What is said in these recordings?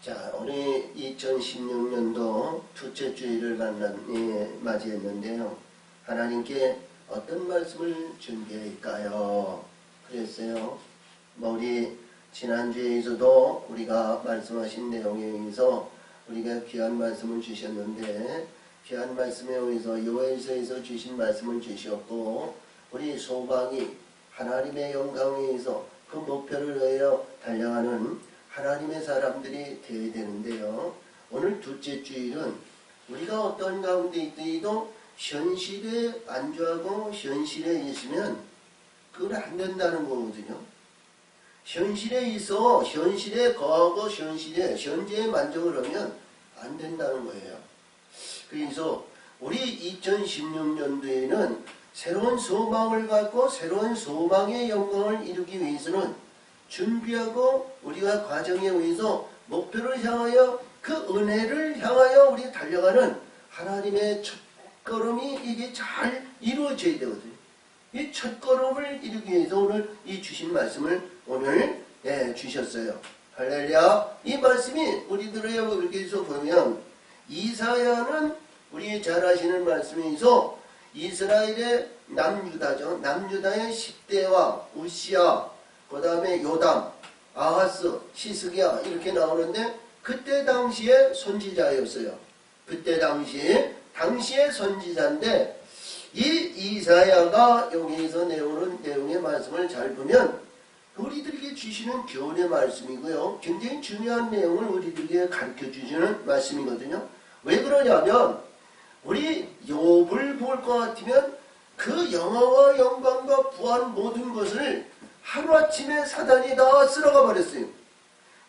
자, 우리 2016년도 둘째 주일을 맞이했는데요. 하나님께 어떤 말씀을 준비할까요? 그랬어요. 우리 지난주에서도 우리가 말씀하신 내용에 의해서 우리가 귀한 말씀을 주셨는데, 귀한 말씀에 의해서 요엘서에서 주신 말씀을 주셨고, 우리 소망이 하나님의 영광에 의해서 그 목표를 위하여 달려가는 하나님의 사람들이 되어야 되는데요. 오늘 둘째 주일은 우리가 어떤 가운데 있더라도 현실에 안주하고 현실에 있으면 그건 안 된다는 거거든요. 현실에 있어 현실에 거하고 현재에 만족을 하면 안 된다는 거예요. 그래서 우리 2016년도에는 새로운 소망을 갖고 새로운 소망의 영광을 이루기 위해서는 준비하고 우리가 과정에 의해서 목표를 향하여 그 은혜를 향하여 우리 달려가는 하나님의 첫걸음이 이게 잘 이루어져야 되거든요. 이 첫걸음을 이루기 위해서 오늘 이 주신 말씀을 오늘 주셨어요. 할렐루야. 이 말씀이 우리들의 여기서 보면 이사야는 우리 잘 아시는 말씀에서 이스라엘의 남유다죠. 남유다의 10대와 우시야, 그 다음에 요담, 아하스, 시스기야 이렇게 나오는데 그때 당시에 선지자였어요. 그때 당시의 선지자인데 이 이사야가 여기에서 내오는 내용의 말씀을 잘 보면 우리들에게 주시는 교훈의 말씀이고요. 굉장히 중요한 내용을 우리들에게 가르쳐 주시는 말씀이거든요. 왜 그러냐면 우리 욥을 볼 것 같으면 그 영화와 영광과 부한 모든 것을 하루아침에 사단이 다 쓸어가 버렸어요.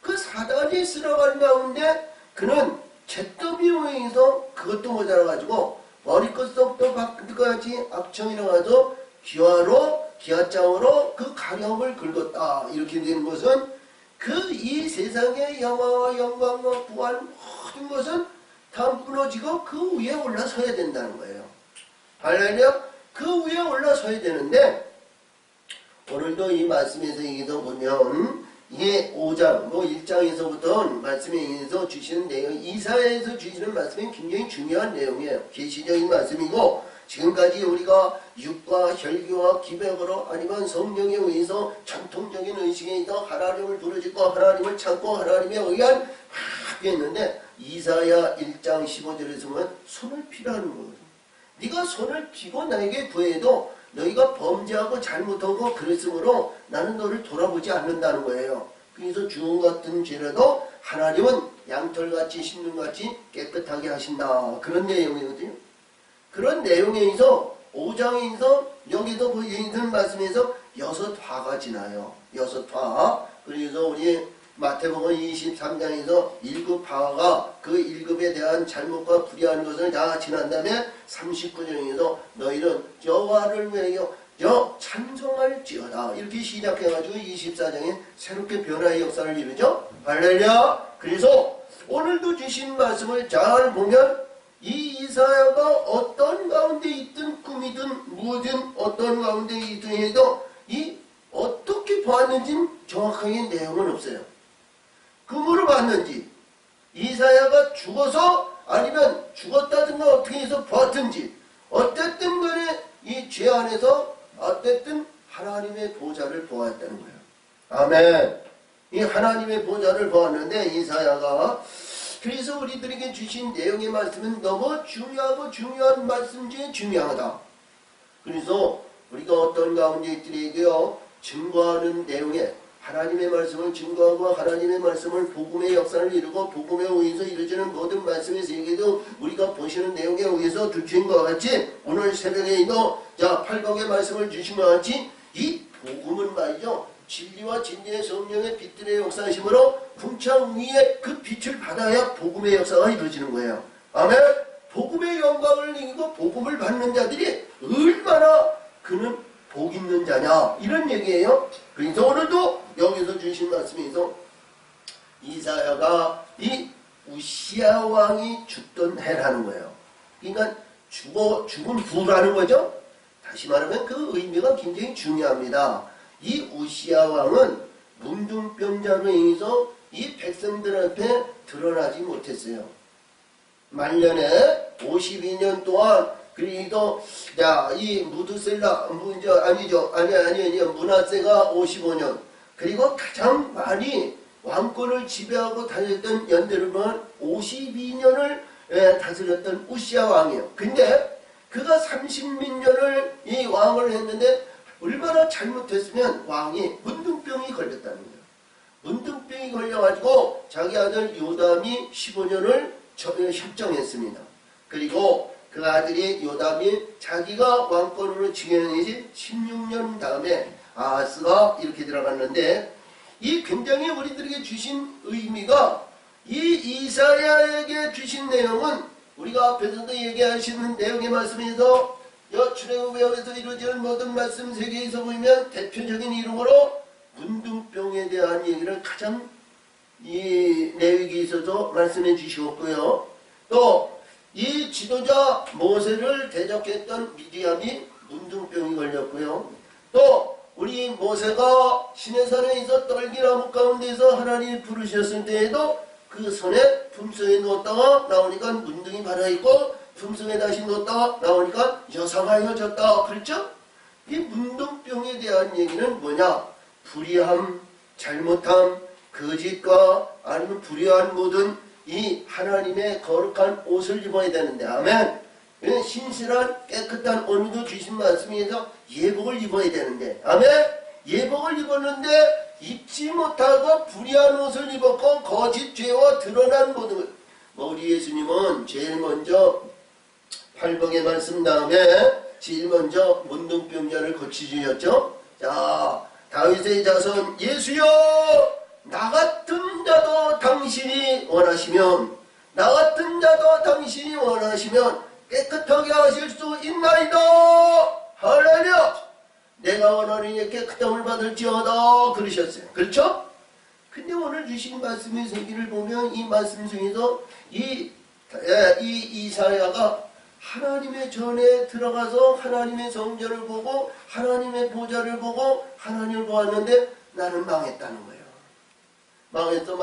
그 사단이 쓸어간 가운데 그는 잿더미에 의해서 그것도 모자라가지고 머리끝속도 바깥까지 악청이 나가서 기아장으로 그 가령을 긁었다. 이렇게 되는 것은 그 이 세상의 영화와 영광과 부한 모든 것은 다 무너지고 그 위에 올라서야 된다는 거예요. 할렐루야. 그 위에 올라서야 되는데 오늘도 이 말씀에서 얘기도 보면 이게 5장 1장에서부터 말씀에 의해서 주시는 내용, 이사야에서 주시는 말씀이 굉장히 중요한 내용이에요. 계시적인 말씀이고 지금까지 우리가 육과 혈기와 기백으로 아니면 성령에 의해서 전통적인 의식에 있어 하나님을 부르짖고 하나님을 찾고 하나님에 의한 했는데 이사야 1장 15절에서 보면 손을 피라는 거거든요. 네가 손을 피고 나에게 구해도 너희가 범죄하고 잘못하고 그랬으므로 나는 너를 돌아보지 않는다는 거예요. 그래서 주홍 같은 죄라도 하나님은 양털같이 신눈같이 깨끗하게 하신다. 그런 내용이거든요. 그런 내용에 있어 5장에서 여기도 보이는 말씀에서 6화가 지나요. 6화. 그래서 우리 마태복음 23장에서 1급화가 그 1급에 대한 잘못과 불의한 것을 다 지난 다음에 39장에서 너희는 여호와를 위하여 찬송할지어다 이렇게 시작해가지고 24장에 새롭게 변화의 역사를 이루죠. 할렐루야. 그래서 오늘도 주신 말씀을 잘 보면 이 이사야가 어떤 가운데 있든 꿈이든 무엇든 어떤 가운데 있든 해도 이 어떻게 보았는지는 정확하게 내용은 없어요. 금으로 봤는지 이사야가 죽어서 아니면 죽었다든가 어떻게 해서 보았든지 어쨌든 간에 이 죄 안에서 어쨌든 하나님의 보좌를 보았다는 거예요. 아멘. 이 하나님의 보좌를 보았는데 이사야가 그래서 우리들에게 주신 내용의 말씀은 너무 중요하고 중요한 말씀 중에 중요하다. 그래서 우리가 어떤 가운데 있더라도요 증거하는 내용에 하나님의 말씀을 증거하고 하나님의 말씀을 복음의 역사를 이루고 복음에 의해서 이루어지는 모든 말씀의 세계도 우리가 보시는 내용에 의해서 주신 것 같이 오늘 새벽에도 8강의 말씀을 주신 것 같이 이 복음은 말이죠. 진리와 진리의 성령의 빛들의 역사심으로 궁창 위에 그 빛을 받아야 복음의 역사가 이루어지는 거예요. 아멘. 복음의 영광을 이기고 복음을 받는 자들이 얼마나 그는 복 있는 자냐 이런 얘기예요. 그래서 오늘도 여기서 주신 말씀에서 이사야가 이 우시야 왕이 죽던 해라는 거예요. 그러니까 죽은 후라는 거죠. 다시 말하면 그 의미가 굉장히 중요합니다. 이 우시야 왕은 문둥병자로 인해서 이 백성들 앞에 드러나지 못했어요. 말년에 52년 동안 그리고 이 무드셀라 문하세가 55년 그리고 가장 많이 왕권을 지배하고 다녔던 연대를 보면 52년을 다스렸던 우시아 왕이에요. 근데 그가 30몇 년을 이 왕을 했는데 얼마나 잘못했으면 왕이 문둥병이 걸렸다는 거예요. 문둥병이 걸려가지고 자기 아들 요담이 15년을 협정했습니다. 그리고 그 아들이 요담이 자기가 왕권으로 즉위한 16년 다음에 아하스가 이렇게 들어갔는데 이 굉장히 우리들에게 주신 의미가 이 이사야에게 주신 내용은 우리가 앞에서도 얘기하시는 내용의 말씀에서 출애굽에서 이루어지는 모든 말씀 세계에서 보이면 대표적인 이름으로 문둥병에 대한 얘기를 가장 이 내용에 있어서 말씀해 주시었고요. 또 이 지도자 모세를 대적했던 미디암이 문둥병이 걸렸고요. 또 우리 모세가 시내산에서 떨기나무 가운데서 하나님이 부르셨을 때에도 그 손에 품속에 넣었다가 나오니까 문둥이 발아있고 품속에 다시 넣었다가 나오니까 여상하여졌다. 그렇죠? 이 문둥병에 대한 얘기는 뭐냐? 불의함, 잘못함, 거짓과 아니면 불의한 모든 이 하나님의 거룩한 옷을 입어야 되는데 아멘. 신실한 깨끗한 오늘도 주신 말씀에서 예복을 입어야 되는데 아멘. 예복을 입었는데 입지 못하고 불의한 옷을 입었고 거짓 죄와 드러난 모든 것. 우리 예수님은 제일 먼저 팔복의 말씀 다음에 제일 먼저 문둥병자를 고치주셨죠. 자, 다윗의 자손 예수여 나 같은 자도 당신이 원하시면 나 같은 자도 당신이 원하시면 깨끗하게 하실 수 있나이다. 할렐루야. 내가 원하니 깨끗함을 받을지어다 그러셨어요. 그렇죠? 근데 오늘 주신 말씀의 세계를 보면 이 말씀 중에서 이 이사야가 하나님의 전에 들어가서 하나님의 성전을 보고 하나님의 보좌를 보고 하나님을 보았는데 나는 망했다는 거예요. 망했어.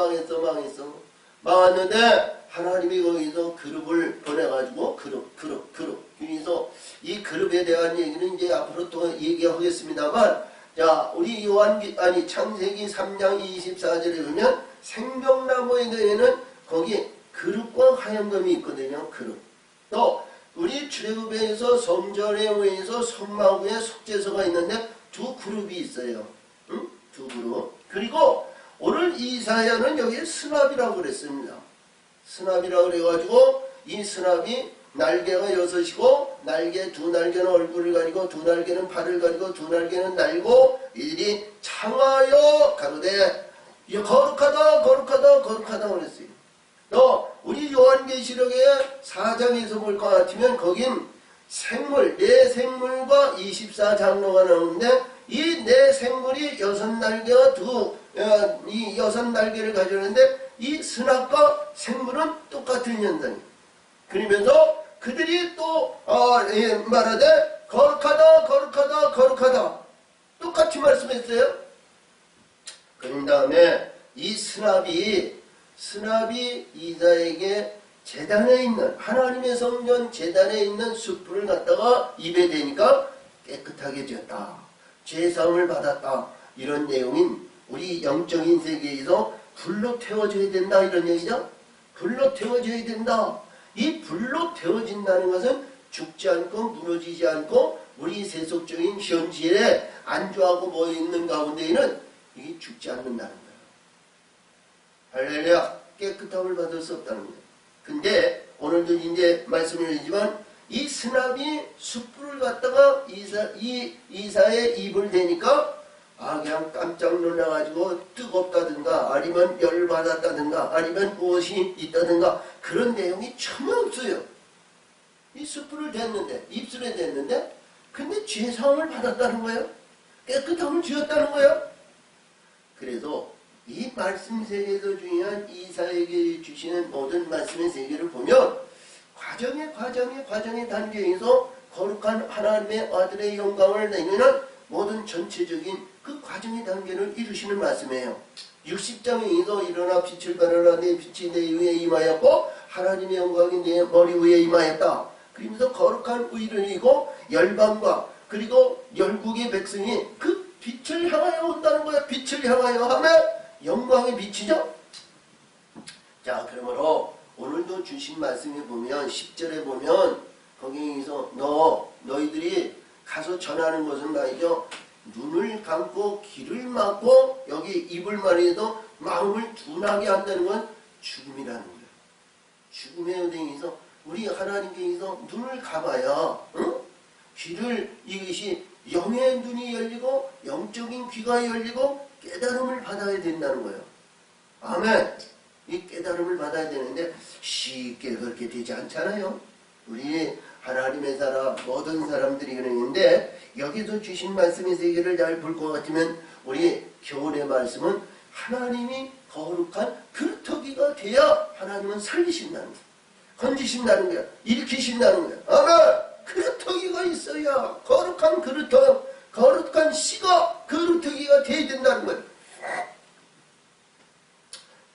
망했는데 하나님이 거기서 그룹을 보내가지고 그룹. 그래서 이 그룹에 대한 얘기는 이제 앞으로 또 얘기하겠습니다만 자 우리 창세기 3장 24절에 보면 생명나무에 대해는 거기 그룹과 하얀검이 있거든요. 그룹. 또 우리 출애굽에서 성전에 의해서 성막에 속죄소가 있는데 두 그룹이 있어요. 응? 두 그룹. 그리고 오늘 이사야는 여기에 스납이라고 그랬습니다. 스납이라고 그래가지고 이 스납이 날개가 6이고 두 날개는 얼굴을 가리고 두 날개는 발을 가리고 두 날개는 날고 이들이 창하여 가로되 거룩하다 그랬어요. 또 우리 요한계시록의 4장에서 볼 것 같으면 거긴 생물, 네 생물과 24장로가 나오는데 이 네 생물이 6날개와 이 6날개를 가지는데 이 스납과 생물은 똑같은 현상이에요. 그러면서 그들이 또 말하되 거룩하다 똑같이 말씀했어요. 그런 다음에 이 스납이 이사에게 제단에 있는 하나님의 성전 제단에 있는 숯불을 갖다가 입에 대니까 깨끗하게 되었다. 죄사함을 받았다. 이런 내용인 우리 영적인 세계에서 불로 태워져야 된다 이런 얘기죠. 불로 태워져야 된다. 이 불로 태워진다는 것은 죽지 않고 무너지지 않고 우리 세속적인 현실에 안주하고 모여있는 가운데에는 이게 죽지 않는다는 거예요. 할렐루야. 깨끗함을 받을 수 없다는 거예요. 근데 오늘도 이제 말씀을 드리지만 이 스납이 숯불을 갖다가 이사의 입을 대니까 그냥 깜짝 놀라가지고 뜨겁다든가 아니면 열받았다든가 아니면 무엇이 있다든가 그런 내용이 전혀 없어요. 이 숯불을 댔는데 입술에 댔는데 근데 죄사함을 받았다는 거예요. 깨끗함을 지었다는 거예요. 그래서 이 말씀 세계에서 중요한 이사에게 주시는 모든 말씀의 세계를 보면 과정의 단계에서 거룩한 하나님의 아들의 영광을 내면은 모든 전체적인 그 과정의 단계를 이루시는 말씀이에요. 60장에서 일어나 빛을 발하라 내 빛이 내 위에 임하였고 하나님의 영광이 내 머리 위에 임하였다. 그러면서 거룩한 의를 이고 열방과 그리고 열국의 백성이 그 빛을 향하여 온다는 거야. 빛을 향하여 하면 영광의 빛이죠. 자, 그러므로 오늘도 주신 말씀에 보면 10절에 보면 거기에서 너희들이 가서 전하는 것은 말이죠. 눈을 감고 귀를 막고 여기 입을 말해도 마음을 둔하게 한다는 건 죽음이라는 거예요. 죽음의 은행에서 우리 하나님께서 눈을 감아야 귀를 이것이 영의 눈이 열리고 영적인 귀가 열리고 깨달음을 받아야 된다는 거예요. 아멘. 이 깨달음을 받아야 되는데 쉽게 그렇게 되지 않잖아요. 우리 하나님의 사람 모든 사람들이 그러는데 여기서 주신 말씀의 세계를 잘 볼 것 같으면 우리 교훈의 말씀은 하나님이 거룩한 그릇터기가 돼야 하나님은 살리신다는 거예요. 건지신다는 거야. 일으키신다는 거야. 아멘. 그릇터기가 있어야 거룩한 거룩한 씨가 그릇터기가 돼야 된다는 거예요.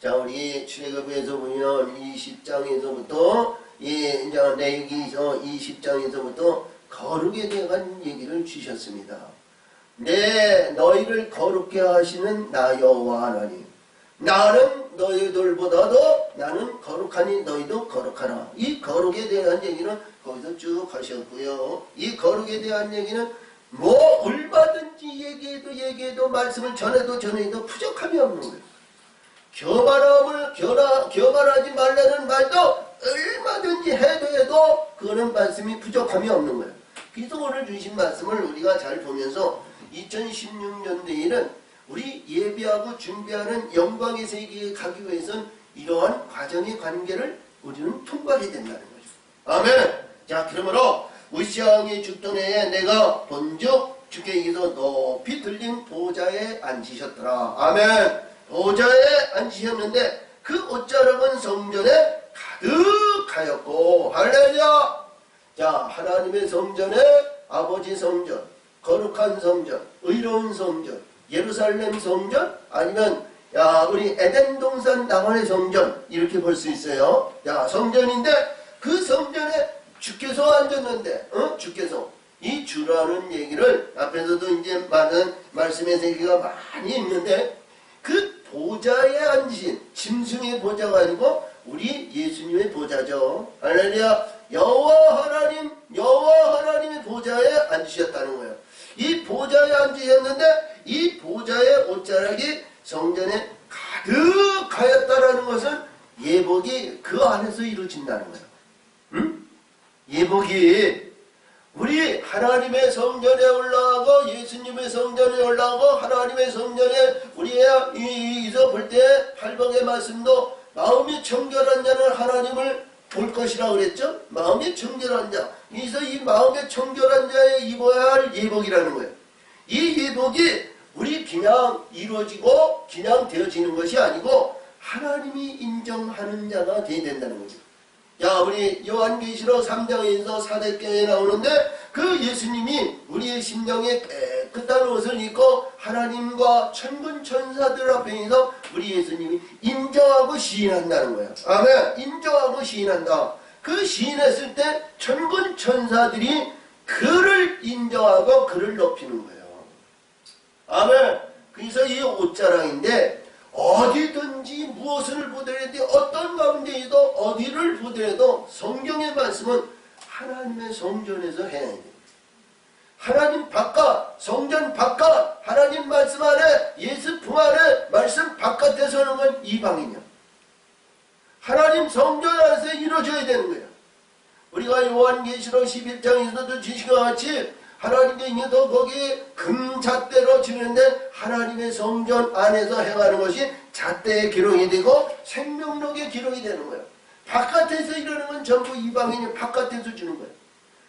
자, 우리 출애굽에서 보면 20장에서부터 이제 레위기서 20장에서부터 거룩에 대한 얘기를 주셨습니다. 네, 너희를 거룩게 하시는 나 여호와 하나님. 나는 너희들보다도 나는 거룩하니 너희도 거룩하라. 이 거룩에 대한 얘기는 거기서 쭉 하셨고요. 이 거룩에 대한 얘기는 뭐 얼마든지 얘기해도 말씀을 전해도 부족함이 없는 거예요. 교만하지 말라는 말도 얼마든지 해도 그거는 말씀이 부족함이 없는 거예요. 그래서 오늘 주신 말씀을 우리가 잘 보면서 2016년 내일은 우리 예배하고 준비하는 영광의 세계에 가기 위해서는 이러한 과정의 관계를 우리는 통과해야 된다는 거죠. 아멘. 자, 그러므로 우시왕의 죽던 해에 내가 본즉 주께 이기서 높이 들린 보좌에 앉으셨더라. 아멘. 보좌에 앉으셨는데 그 옷자락은 성전에 가득하였고 할렐루야. 자, 하나님의 성전에 아버지 성전, 거룩한 성전, 의로운 성전, 예루살렘 성전, 아니면 우리 에덴 동산 나만의 성전 이렇게 볼 수 있어요. 성전인데 그 성전에 주께서 앉았는데 주께서 이 주라는 얘기를 앞에서도 이제 많은 말씀의 세계가 많이 있는데 그 보좌에 앉으신 짐승의 보좌가 아니고 우리 예수님의 보좌죠. 할렐루야. 여호와 하나님의 보좌에 앉으셨다는 거예요. 이 보좌에 앉으셨는데 이 보좌의 옷자락이 성전에 가득하였다라는 것은 예복이 그 안에서 이루어진다는 거예요. 예복이 우리 하나님의 성전에 올라가고 예수님의 성전에 올라가고 하나님의 성전에 우리에서 볼 때 팔복의 말씀도 마음이 정결한 자는 하나님을 볼 것이라고 그랬죠. 마음이 정결한 자. 그래서 이 마음이 정결한 자에 입어야 할 예복이라는 거예요. 이 예복이 우리 그냥 이루어지고 그냥 되어지는 것이 아니고 하나님이 인정하는 자가 되어야 된다는 거죠. 자, 우리 요한계시록 3장에서 사대교에 나오는데 그 예수님이 우리의 심령에 깨끗한 옷을 입고 하나님과 천군 천사들 앞에서 우리 예수님이 인정하고 시인한다는 거예요. 아멘. 인정하고 시인한다. 그 시인했을 때 천군 천사들이 그를 인정하고 그를 높이는 거예요. 아멘. 그래서 이 옷자락인데 어디든지 무엇을 보더라도 어떤 가운데에도 어디를 보더라도 성경의 말씀은 하나님의 성전에서 해야 돼요. 하나님 바깥, 성전 바깥, 하나님 말씀 안에, 예수 품 안에, 말씀 바깥에서 하는 건 이방이냐. 하나님 성전 안에서 이루어져야 되는 거예요. 우리가 요한계시록 11장에서도 주신 것 같이 하나님께서 거기에 금잣대로 지는데 하나님의 성전 안에서 행하는 것이 잣대의 기록이 되고 생명록의 기록이 되는 거예요. 바깥에서 이러는 건 전부 이방인이 바깥에서 주는 거예요.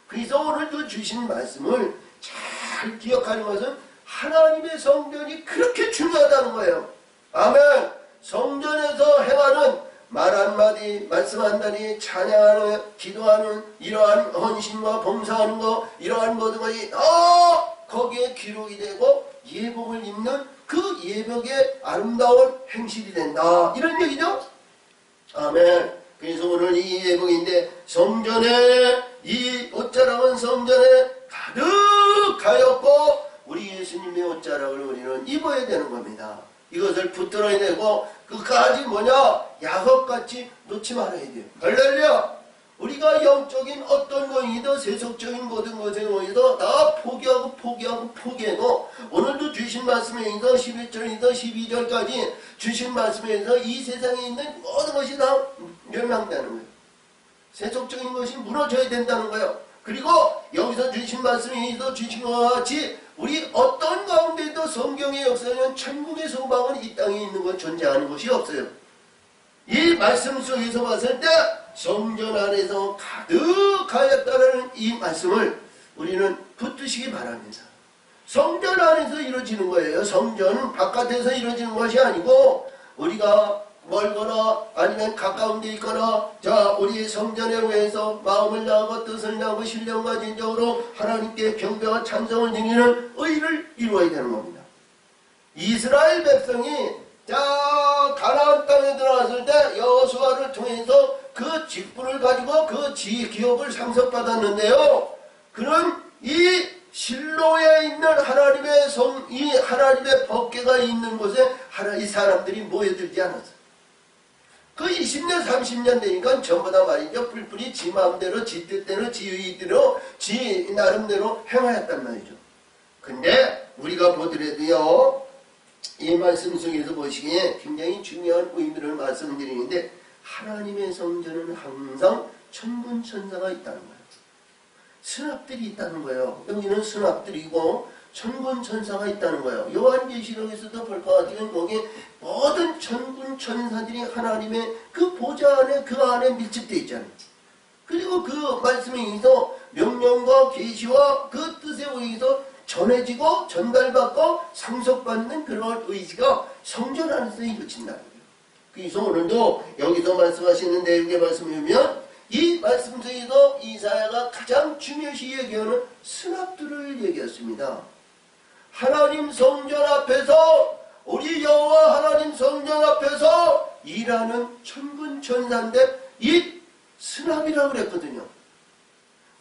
그래서 오늘도 주신 말씀을 잘 기억하는 것은 하나님의 성전이 그렇게 중요하다는 거예요. 아멘. 성전에서 행하는 말 한마디, 말씀 한마디, 찬양하는, 기도하는 이러한 헌신과 봉사하는 거, 이러한 모든 것이 거기에 기록이 되고 예복을 입는 그 예복의 아름다운 행실이 된다. 이런 얘기죠. 아멘. 그래서 오늘 이 예복인데 성전에 이 옷자락은 성전에 가득하였고 우리 예수님의 옷자락을 우리는 입어야 되는 겁니다. 이것을 붙들어야 되고 그까지 뭐냐? 약업같이 놓지 말아야 돼요. 할렐루야. 우리가 영적인 어떤 것이든 세속적인 모든 것에 의해서 다 포기해도 오늘도 주신 말씀에서 11절에서 12절까지 주신 말씀에서 이 세상에 있는 모든 것이 다 멸망되는 거예요. 세속적인 것이 무너져야 된다는 거예요. 그리고 여기서 주신 말씀에서 주신 것과 같이 우리 어떤 가운데도 성경의 역사는 천국의 소망은 이 땅에 있는 건 존재하는 것이 없어요. 이 말씀 속에서 봤을 때 성전 안에서 가득하였다는 이 말씀을 우리는 붙드시기 바랍니다. 성전 안에서 이루어지는 거예요. 성전은 바깥에서 이루어지는 것이 아니고 우리가 멀거나 아니면 가까운 데 있거나 자 우리 성전에 의해서 마음을 나하고 뜻을 나하고 신령과 진정으로 하나님께 경배와 찬송을 드리는 의를 이루어야 되는 겁니다. 이스라엘 백성이 자 가나안 땅에 들어갔을 때 여호수아를 통해서 그 직분을 가지고 그 기업을 상속받았는데요. 그는 이 실로에 있는 하나님의 이 하나님의 법궤가 있는 곳에 이 사람들이 모여들지 않았어요. 그 20년 30년 되니까 전부 다 말이죠. 뿔뿔이 지 마음대로 지 뜻대로 지 의대로 지 나름대로 행하였단 말이죠. 근데 우리가 보더라도요. 이 말씀 속에서 보시기에 굉장히 중요한 의미를 말씀드리는데 하나님의 성전은 항상 천군천사가 있다는 거예요. 수납들이 있다는 거예요. 여기는 수납들이고 천군천사가 있다는 거예요. 요한계시록에서도 볼 것 같으면 거기 모든 천군천사들이 하나님의 그 보좌 안에 그 안에 밀집되어 있잖아요. 그리고 그 말씀에 의해서 명령과 계시와 그 뜻에 의해서 전해지고 전달받고 상속받는 그런 의지가 성전 안에서 이루어진다는 거예요. 그래서 오늘도 여기서 말씀하시는 내용의 말씀을 보면 이 말씀 중에서 이사야가 가장 중요시 얘기하는 수납들을 얘기했습니다. 하나님 성전 앞에서 우리 여호와 하나님 성전 앞에서 일하는 천군천사인데 이 수납이라고 그랬거든요.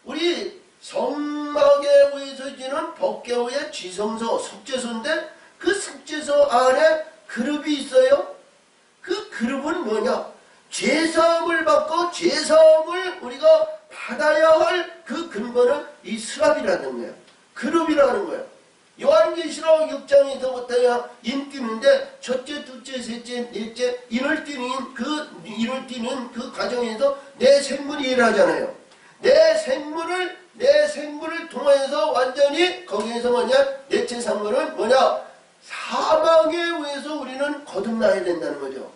우리 성막에 의해서 지는 법궤의 지성소 속죄소인데 그 속죄소 안에 그룹이 있어요. 그 그룹은 뭐냐? 죄사함을 받고 죄사함을 우리가 받아야 할 그 근거는 이 수납이라는 거예요. 그룹이라는 거예요. 요한계시록 6장에서부터야 인 뛰는데 첫째, 둘째, 셋째, 넷째 인을 뛰는 그 과정에서 내 생물이 일하잖아요. 내 생물을 통해서 완전히 거기에서 뭐냐? 넷째 상물은 뭐냐? 사망에 의해서 우리는 거듭나야 된다는 거죠.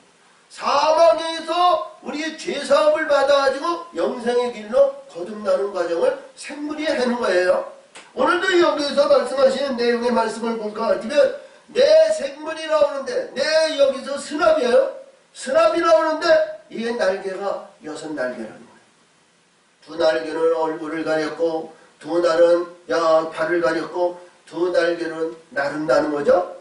사망에서 우리의 죄사함을 받아가지고 영생의 길로 거듭나는 과정을 생물이 하는 거예요. 오늘도 여기서 말씀하시는 내용의 말씀을 볼 것 같으면 내 생물이 나오는데 내 여기서 수납이에요. 수납이 나오는데 이게 날개가 6날개라는 거예요. 두 날개는 얼굴을 가렸고 두 날은 발을 가렸고 두 날개는 나른다는 거죠.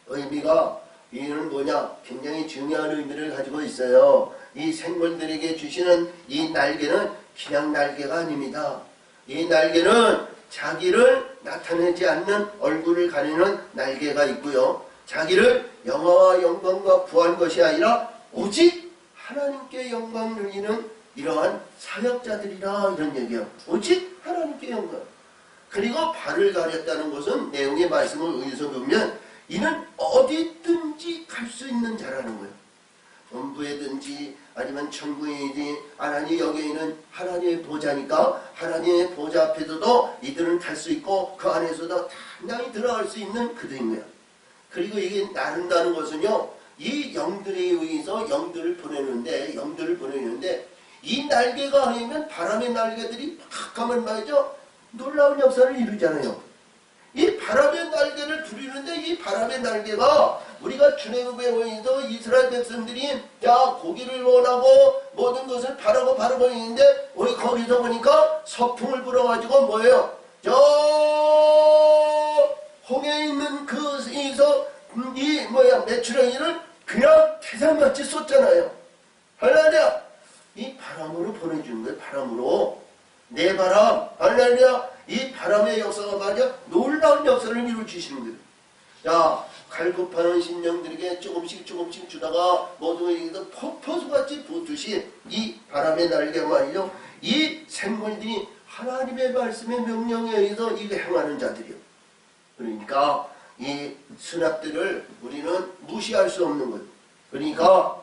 의미가 이는 뭐냐? 굉장히 중요한 의미를 가지고 있어요. 이 생물들에게 주시는 이 날개는 그냥 날개가 아닙니다. 이 날개는 자기를 나타내지 않는 얼굴을 가리는 날개가 있고요. 자기를 영화와 영광과 구한 것이 아니라 오직 하나님께 영광 누리는 이러한 사역자들이라 이런 얘기예요. 오직 하나님께 영광. 그리고 발을 가렸다는 것은 내용의 말씀을 의해서 보면 이는 어디든지 갈 수 있는 자라는 거예요. 본부에든지 아니면 천국이든지 하나님 여기에는 하나님의 보좌니까 하나님의 보좌 앞에서도 이들은 갈 수 있고 그 안에서도 당당히 들어갈 수 있는 그들인 거예요. 그리고 이게 나른다는 것은요. 이 영들에 의해서 영들을 보내는데 이 날개가 아니면 바람의 날개들이 팍 하면 말이죠. 놀라운 역사를 이루잖아요. 이 바람의 날개를 부리는데 이 바람의 날개가 우리가 주내국에 의해서 이스라엘 백성들이 고기를 원하고 모든 것을 바라고 있는데 우리 거기서 보니까 서풍을 불어가지고 뭐예요? 저 홍해에 있는 이 메추라기를 그냥 태산같이 쏟잖아요. 할렐루야. 이 바람으로 보내주는 거예요. 바람으로. 내 바람. 할렐루야. 이 바람의 역사가 말이야 놀라운 역사를 이루어주시는 거예요. 자, 갈급하는 심령들에게 조금씩 주다가 모두 여기서 폭포수같이 붙듯이 이 바람의 날개 말이요. 이 생물들이 하나님의 말씀의 명령에 의해서 이거 행하는 자들이요. 그러니까 이 선악들을 우리는 무시할 수 없는 거예요. 그러니까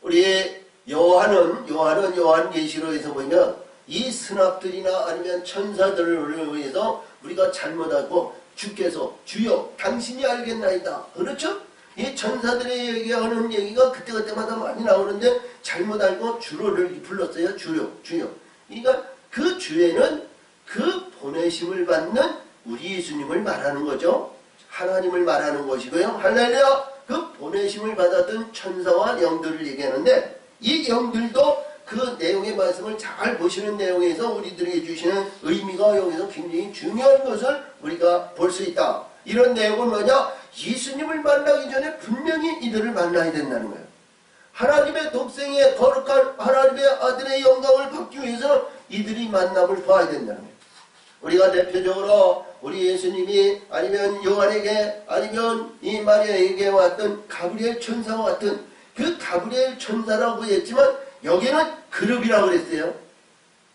우리 요한계시록에서 보면 이 선악들이나 아니면 천사들을 위해서 우리가 잘못하고 주께서 주여 당신이 알겠나이다. 그렇죠? 이 천사들의 얘기하는 얘기가 그때마다 많이 나오는데 잘못 알고 주를 불렀어요. 주여. 그러니까 그 주에는 그 보내심을 받는 우리 예수님을 말하는 거죠. 하나님을 말하는 것이고요. 할렐루야. 그 보내심을 받았던 천사와 영들을 얘기하는데 이 영들도 그 내용의 말씀을 잘 보시는 내용에서 우리들에게 주시는 의미가 여기서 굉장히 중요한 것을 우리가 볼 수 있다. 이런 내용은 뭐냐? 예수님을 만나기 전에 분명히 이들을 만나야 된다는 거예요. 하나님의 독생의 거룩한 하나님의 아들의 영광을 받기 위해서 이들이 만남을 봐야 된다는 거예요. 우리가 대표적으로 우리 예수님이 아니면 요한에게 아니면 이 마리아에게 왔던 가브리엘 천사와 같은 그 가브리엘 천사라고 했지만 여기는 그룹이라고 그랬어요.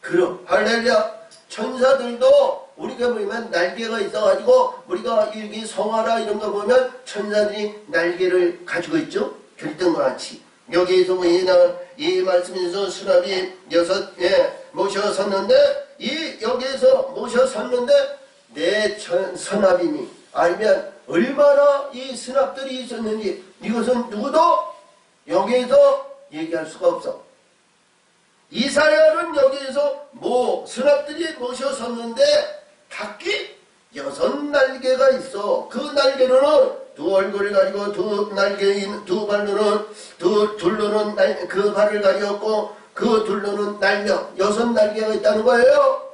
그룹. 할렐루야. 천사들도 우리가 보면 날개가 있어가지고 우리가 여기 성화라 이런 거 보면 천사들이 날개를 가지고 있죠. 결등과 같이. 여기에서 보면 이 말씀에서 수납이 6에 모셔 섰는데 여기에서 모셔 섰는데 내 선압이니 아니면 얼마나 이 선압들이 있었는지 이것은 누구도 여기에서 얘기할 수가 없어. 이사야는 여기에서 선압들이 모셔 섰는데 각기 6날개가 있어. 그 날개로는 두 얼굴을 가지고 두 발로는 둘로는 그 발을 가지고 그 둘로는 날며 6날개가 있다는 거예요.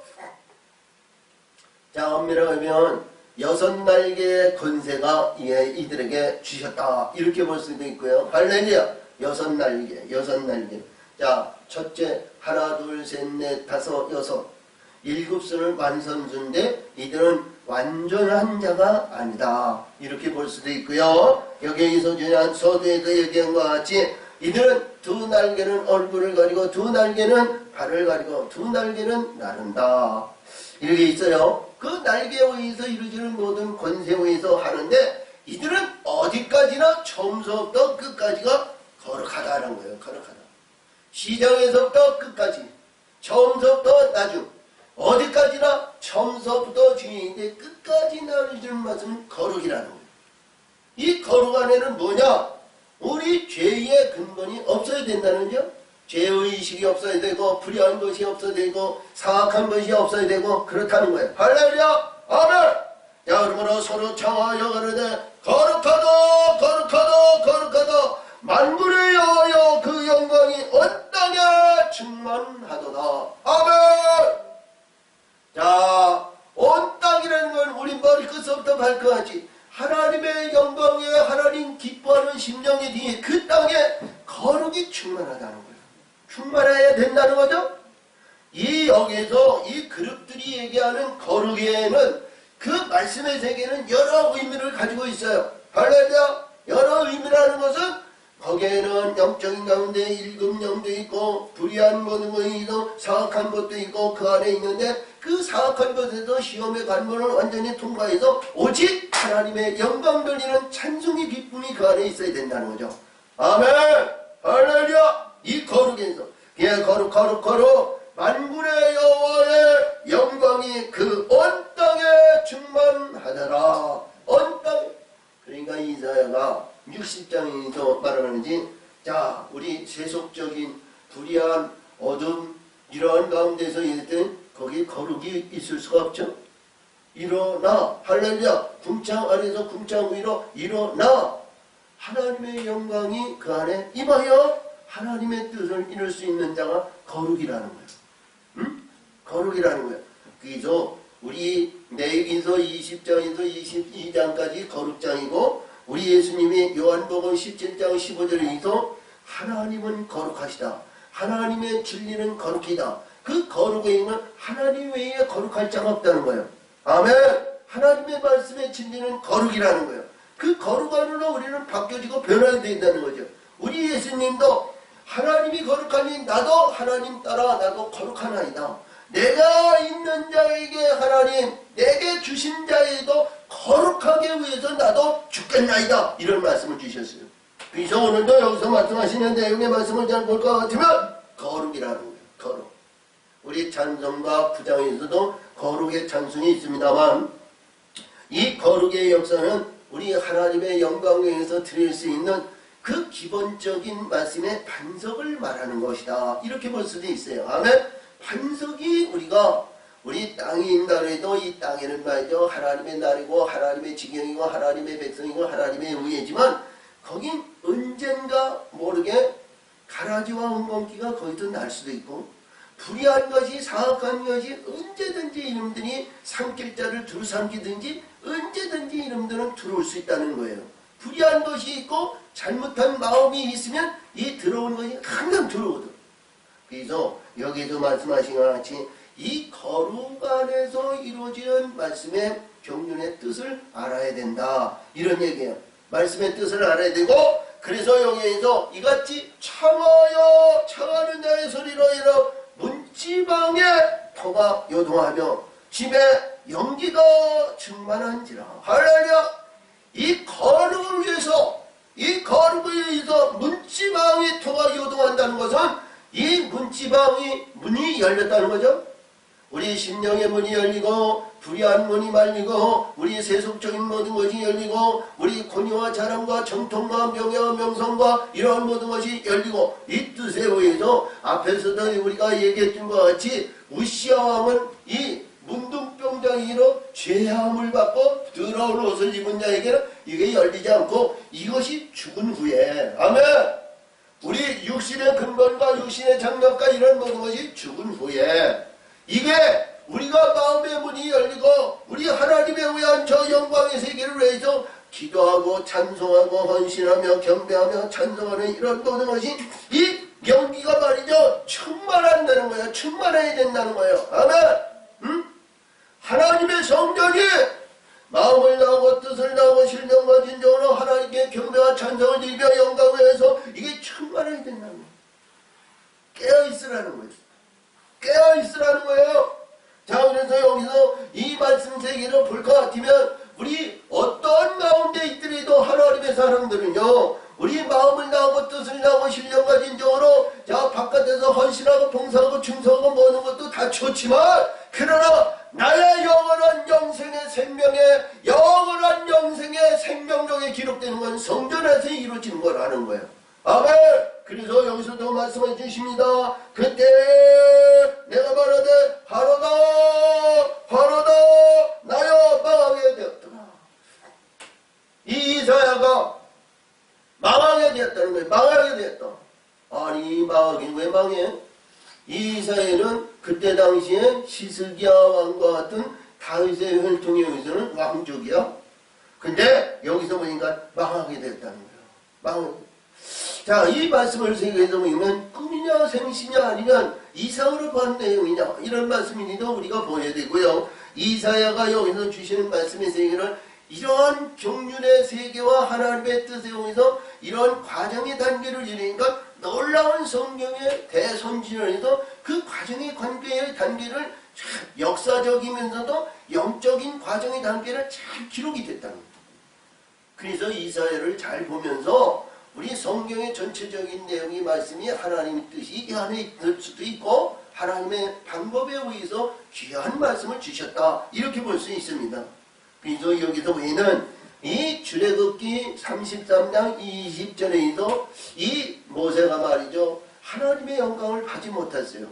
자, 엄밀하게 하면 6날개의 권세가 이들에게 주셨다. 이렇게 볼 수도 있고요. 할렐루야. 6날개. 자, 첫째, 하나, 둘, 셋, 넷, 다섯, 여섯. 7수는 완성수인데 이들은 완전한 자가 아니다. 이렇게 볼 수도 있고요. 여기에서 그냥 서두에서 얘기한 것 같이 이들은 두 날개는 얼굴을 가리고 두 날개는 발을 가리고 두 날개는 나른다. 이렇게 있어요. 그 날개에 의해서 이루어지는 모든 권세에 의해서 하는데 이들은 어디까지나 처음서부터 끝까지가 거룩하다는 거예요. 거룩하다. 시작에서부터 끝까지 처음서부터 나중 어디까지나 처음서부터 주인인데 끝까지 나를 주는 말씀은 거룩이라는 거예요. 이 거룩 안에는 뭐냐? 우리 죄의 근본이 없어야 된다는 거죠. 죄의식이 없어야 되고 불의한 것이 없어야 되고 사악한 것이 없어야 되고 그렇다는 거예요. 할렐루야. 아멘. 자, 그러므로 서로 청하여 가로되 거룩하다 거룩하다 만군의 여호와여 그 영광이 온 땅에 충만하도다. 아멘. 자, 온 땅이라는 건 우리 머리끝부터 발끝까지 하나님의 영광에 하나님 기뻐하는 심령에 뒤에 그 땅에 거룩이 충만하다는 거예요. 충만해야 된다는 거죠. 여기에서 이 그룹들이 얘기하는 거룩에는 그 말씀의 세계는 여러 의미를 가지고 있어요. 할렐루야. 여러 의미라는 것은 거기에는 영적인 가운데 일금령도 있고 불의한 모든 것이 있고 사악한 것도 있고 그 안에 있는데 그 사악한 것에서 시험의 관문을 완전히 통과해서 오직 하나님의 영광 돌리는 찬송의 기쁨이 그 안에 있어야 된다는 거죠. 아멘. 할렐루야. 이 거룩에서 거룩 만군의 여호와의 영광이 그 온 땅에 충만하더라. 온 땅에. 그러니까 이사야가 60장에서 말하는지 자, 우리 세속적인 불의한 어둠 이러한 가운데서 있을 때 거기 거룩이 있을 수가 없죠. 일어나. 할렐루야. 궁창 아래서 궁창 위로 일어나. 하나님의 영광이 그 안에 임하여 하나님의 뜻을 이룰 수 있는 자가 거룩이라는 거예요. 응? 거룩이라는 거예요. 그래서 우리 레위기서 20장에서 22장까지 거룩장이고 우리 예수님이 요한복음 17장 15절에서 하나님은 거룩하시다. 하나님의 진리는 거룩이다. 그 거룩에 있는 하나님 외에 거룩할 자가 없다는 거예요. 아멘. 하나님의 말씀의 진리는 거룩이라는 거예요. 그 거룩 안으로 우리는 바뀌어지고 변화가 된다는 거죠. 우리 예수님도 하나님이 거룩하니 나도 하나님 따라 나도 거룩하나이다. 내가 있는 자에게 하나님, 내게 주신 자에도 거룩하게 위해서 나도 죽겠나이다. 이런 말씀을 주셨어요. 그래서 오늘도 여기서 말씀하시는 내용의 말씀을 잘 볼 것 같으면 거룩이라는 거예요. 거룩. 우리 찬송가 부장에서도 거룩의 찬송이 있습니다만 이 거룩의 역사는 우리 하나님의 영광에서 드릴 수 있는 그 기본적인 말씀의 반석을 말하는 것이다. 이렇게 볼 수도 있어요. 아멘. 반석이 우리 땅인 나라에도 이 땅에는 말이죠. 하나님의 나라이고 하나님의 지경이고 하나님의 백성이고 하나님의 의회지만 거긴 언젠가 모르게 가라지와 엉겅퀴가 거기서 날 수도 있고 불의한 것이 사악한 것이 언제든지 이놈들이 삼킬자를 두루삼키든지 언제든지 이놈들은 들어올 수 있다는 거예요. 불의한 것이 있고 잘못한 마음이 있으면 이 들어오는 것이 항상 들어오거든. 그래서 여기에도 말씀하신 것 같이 이 거룩 안에서 이루어지는 말씀의 경륜의 뜻을 알아야 된다. 이런 얘기예요. 말씀의 뜻을 알아야 되고 그래서 여기에서 이같이 청하여 청하는 자의 소리로 인하 문지방에 터가 요동하며 집에 연기가 충만한지라. 할렐루야. 이 거룩을 위해서 문지방에 터가 요동한다는 것은 이 문지방이 문이 열렸다는 거죠. 우리 심령의 문이 열리고 불의한 문이 말리고 우리 세속적인 모든 것이 열리고 우리 권위와 자랑과 정통과 명예와 명성과 이러한 모든 것이 열리고 이 뜻에 의해서 앞에서도 우리가 얘기했던 것 같이 우시아 왕은 이 문둥병장이로 죄함을 받고 더러운 옷을 입은 자에게는 이게 열리지 않고 이것이 죽은 후에 아멘. 우리 육신의 근본과 육신의 장력과 이런 모든 것이 죽은 후에 이게 우리가 마음의 문이 열리고 우리 하나님의 위한 저 영광의 세계를 위해서 기도하고 찬송하고 헌신하며 경배하며 찬송하는 이런 모든 것이 이 연기가 말이죠. 충만한다는 거예요. 충만해야 된다는 거예요. 아멘. 응? 하나님의 성전이 마음을 다하고 뜻을 다하고 신령과 진정으로 하나님께 경배와 찬송을 드리며 영광을 위해서 이게 충만해야 된다는 거예요. 깨어있으라는 거예요. 깨어있으라는 거예요. 자, 그래서 여기서 이 말씀 세계를 볼 것 같으면 우리 어떤 가운데 있더라도 하나님의 사람들은요 우리 마음을 다하고 뜻을 다하고 신령과 진정으로 자 바깥에서 헌신하고 봉사하고 충성하고 모든 것도 다 좋지만 그러나 나의 영원한 영생의 생명력에 기록되는 건 성전 안에서 이루어지는 거라는 거예요. 아멘. 그래서 여기서도 말씀해 주십니다. 그때 내가 말하되 하로다 나여 망하게 되었더라. 이 이사야가 망하게 되었다는 거예요. 망하게 되었다. 아니 망하긴 왜 망해? 이 이사야는 그때 당시에 시스기야 왕과 같은 다윗의 혈통에 의해서는 왕족이야. 근데 여기서 보니까 망하게 됐다는 거예요. 망하게. 자, 이 말씀을 세계에서 보면 꿈이냐 생시냐 아니면 이상으로 본 내용이냐 이런 말씀이니도 우리가 보여야 되고요. 이사야가 여기서 주시는 말씀의 세계는 이러한 경륜의 세계와 하나님의 뜻에 의해서 이런 과정의 단계를 이루니까 놀라운 성경의 대선진원에서 그 과정의 관계의 단계를 참 역사적이면서도 영적인 과정의 단계를 잘 기록이 됐다는 거예요. 그래서 이사야를 잘 보면서 우리 성경의 전체적인 내용이 말씀이 하나님의 뜻이 이 안에 있을 수도 있고 하나님의 방법에 의해서 귀한 말씀을 주셨다 이렇게 볼 수 있습니다. 그래서 여기서 우리는 이 출애굽기 33장 20절에서 이 모세가 말이죠 하나님의 영광을 받지 못했어요.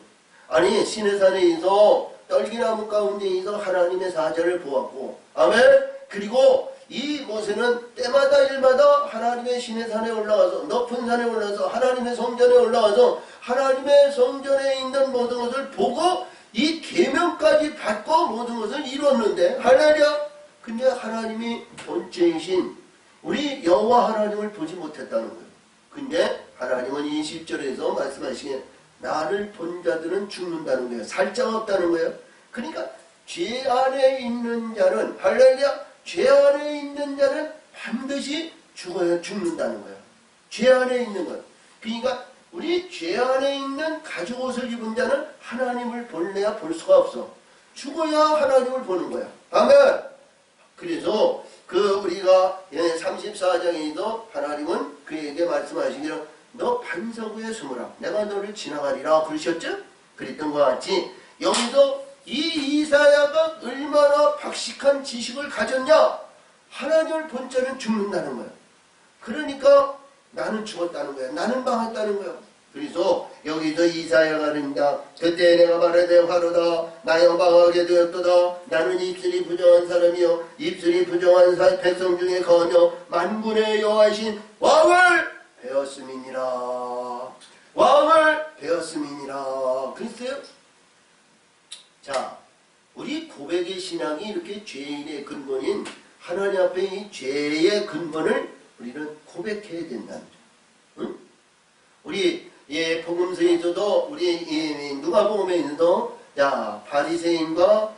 아니 시내산에서 떨기나무 가운데에서 하나님의 사자를 보았고 아멘. 그리고 이 모세는 때마다 일마다 하나님의 시내산에 올라가서 높은 산에 올라가서 하나님의 성전에 올라가서 하나님의 성전에 있는 모든 것을 보고 이 계명까지 받고 모든 것을 이뤘는데 할렐루야. 근데 하나님이 본체이신 우리 여호와 하나님을 보지 못했다는 거예요. 근데 하나님은 20절에서 말씀하시기에 나를 본 자들은 죽는다는 거예요. 살짝 없다는 거예요. 그러니까 죄 안에 있는 자는 할렐루야, 죄 안에 있는 자는 반드시 죽는다는 거예요. 죄 안에 있는 것. 그러니까 우리 죄 안에 있는 가죽 옷을 입은 자는 하나님을 볼래야 볼 수가 없어. 죽어야 하나님을 보는 거야. 아멘. 그래서 우리가 34장에도 하나님은 그에게 말씀하시기를 너 반석위에 숨으라. 내가 너를 지나가리라 그러셨죠? 그랬던 것 같이 여기서 이 이사야가 얼마나 박식한 지식을 가졌냐? 하나님을 본 자는 죽는다는 거야. 그러니까 나는 죽었다는 거야. 나는 망했다는 거야. 그래서 여기서 이사야가 그런다. 그때 내가 말하되 화로다. 나여 망하게 되었도다. 나는 입술이 부정한 사람이요 입술이 부정한 백성 중에 거하며 만군의 여호와이신 왕을 배웠음이니라. 왕을 배웠음이니라. 그랬어요? 자, 우리 고백의 신앙이 이렇게 죄인의 근본인 하나님 앞에 이 죄의 근본을 우리는 고백해야 된다는 거죠. 응? 우리 복음서에서도 우리 누가복음에서도 바리새인과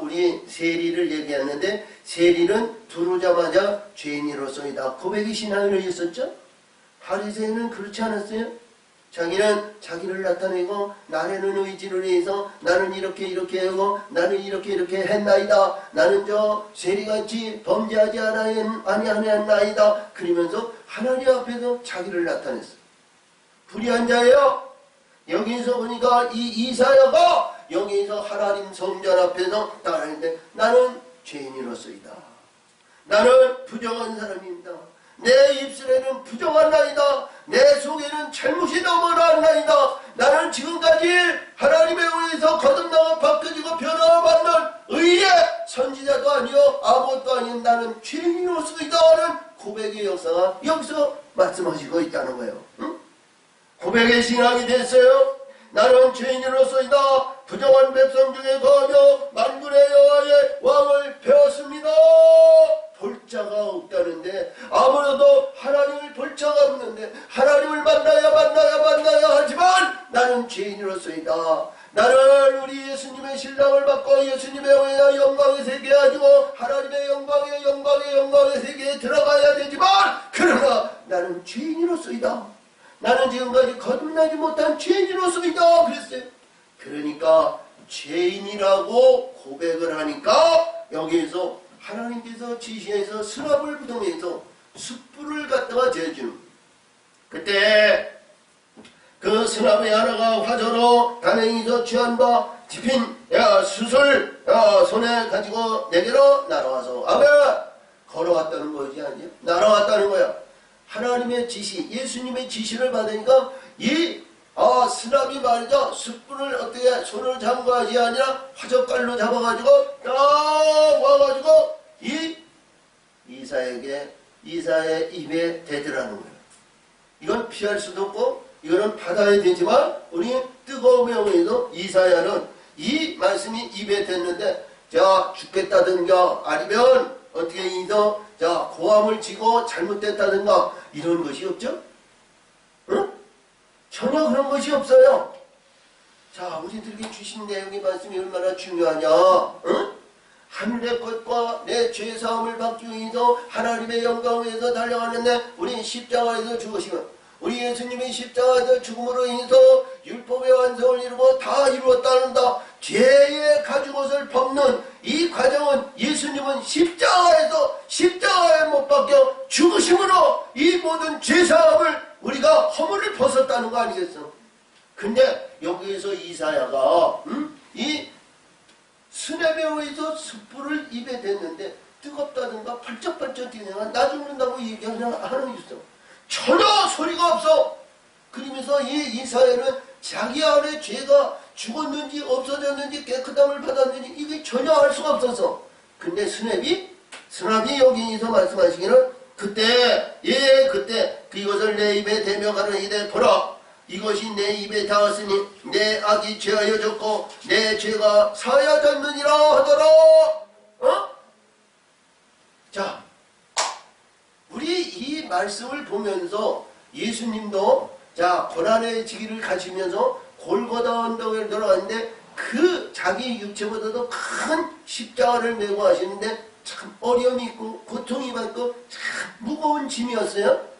우리 세리를 얘기하는데 세리는 들어오자마자 죄인으로서이다 고백의 신앙을 했었죠. 바리새인은 그렇지 않았어요. 자기는 자기를 나타내고 나라는 의지를 위해서 나는 이렇게 하고 나는 이렇게 했나이다. 나는 저 세리같이 범죄하지 아니하나이다. 그러면서 하나님 앞에서 자기를 나타냈어. 불의한 자예요. 여기서 보니까 이 이사야가 여기서 하나님 성전 앞에서 나가는데 나는 죄인으로서이다. 나는 부정한 사람입니다. 내 입술에는 부정한 나이다. 내 속에는 잘못이 넘어나나이다. 나는 지금까지 하나님에 의해서 거듭나고 바뀌어지고 변화받는 의의 선지자도 아니요 아무것도 아닌 나는 죄인으로서이다 하는 고백의 역사가 여기서 말씀하시고 있다는 거예요. 응? 고백의 신앙이 됐어요. 나는 죄인으로서이다. 부정한 백성 중에 거하며 만군의 여호와의 왕을 배웠습니다. 볼 자가 없다는데 아무래도 하나님을 볼 자가 없는데 하나님을 만나야 하지만 나는 죄인으로서이다. 나는 우리 예수님의 신랑을 받고 예수님의 영광의 세계에 가지고 하나님의 영광의 세계에 들어가야 되지만 그러나 나는 죄인으로서이다. 나는 지금까지 거듭나지 못한 죄인으로서이다 그랬어요. 그러니까 죄인이라고 고백을 하니까 여기에서 하나님께서 지시해서 수납을 부동해서 숯불을 갖다가 재주는 그때 그 수납의 하나가 화저로 단행에서 취한 바 집힌 숯을 손에 가지고 내게로 날아와서 아멘 걸어왔다는 거지 아니야? 날아왔다는 거야. 하나님의 지시 예수님의 지시를 받으니까 이 수납이 말이죠. 숯불을 어떻게 손을 잡은 것이 아니라 화젓갈로 잡아가지고 딱 와가지고 이사야의 입에 대더라는 거예요. 이건 피할 수도 없고 이거는 받아야 되지만 우리 뜨거움에 의해서 이사야는 이 말씀이 입에 댔는데 죽겠다든가 아니면 어떻게 해서 고함을 지고 잘못됐다든가 이런 것이 없죠? 응? 전혀 그런 것이 없어요. 자, 우리들에게 주신 내용의 말씀이 얼마나 중요하냐? 응? 하늘의 것과 내 죄사함을 받기 위해서 하나님의 영광을 위해서 달려가는데 우리 십자가에서 죽으시면 우리 예수님이 십자가에서 죽음으로 인해서 율법의 완성을 이루고 다 이루었다는다. 죄의 가죽옷을 벗는 이 과정은 예수님은 십자가에 못 박혀 죽으심으로 이 모든 죄사함을 우리가 허물을 벗었다는 거 아니겠어? 근데 여기에서 이사야가 이 수납에 의해서 숯불을 입에 댔는데 뜨겁다든가 발쩍발쩍 뛰느냐 나 죽는다고 얘기하는 있어. 전혀 소리가 없어. 그러면서 이 이사야는 자기 안에 죄가 죽었는지 없어졌는지 깨끗함을 받았는지 이게 전혀 알 수가 없어서 근데 수납이 여기서 말씀하시기는 그때 그것을 내 입에 대며 가르치되 보라 이것이 내 입에 닿았으니 내 악이 죄하여졌고 내 죄가 사하여졌느니라 하더라. 자, 우리 이 말씀을 보면서 예수님도 자 고난의 지기를 가시면서 골고다 언덕에 들어갔는데 그 자기 육체보다도 큰 십자가를 메고 하시는데 참 어려움이 있고 고통이 많고 참 무거운 짐이었어요.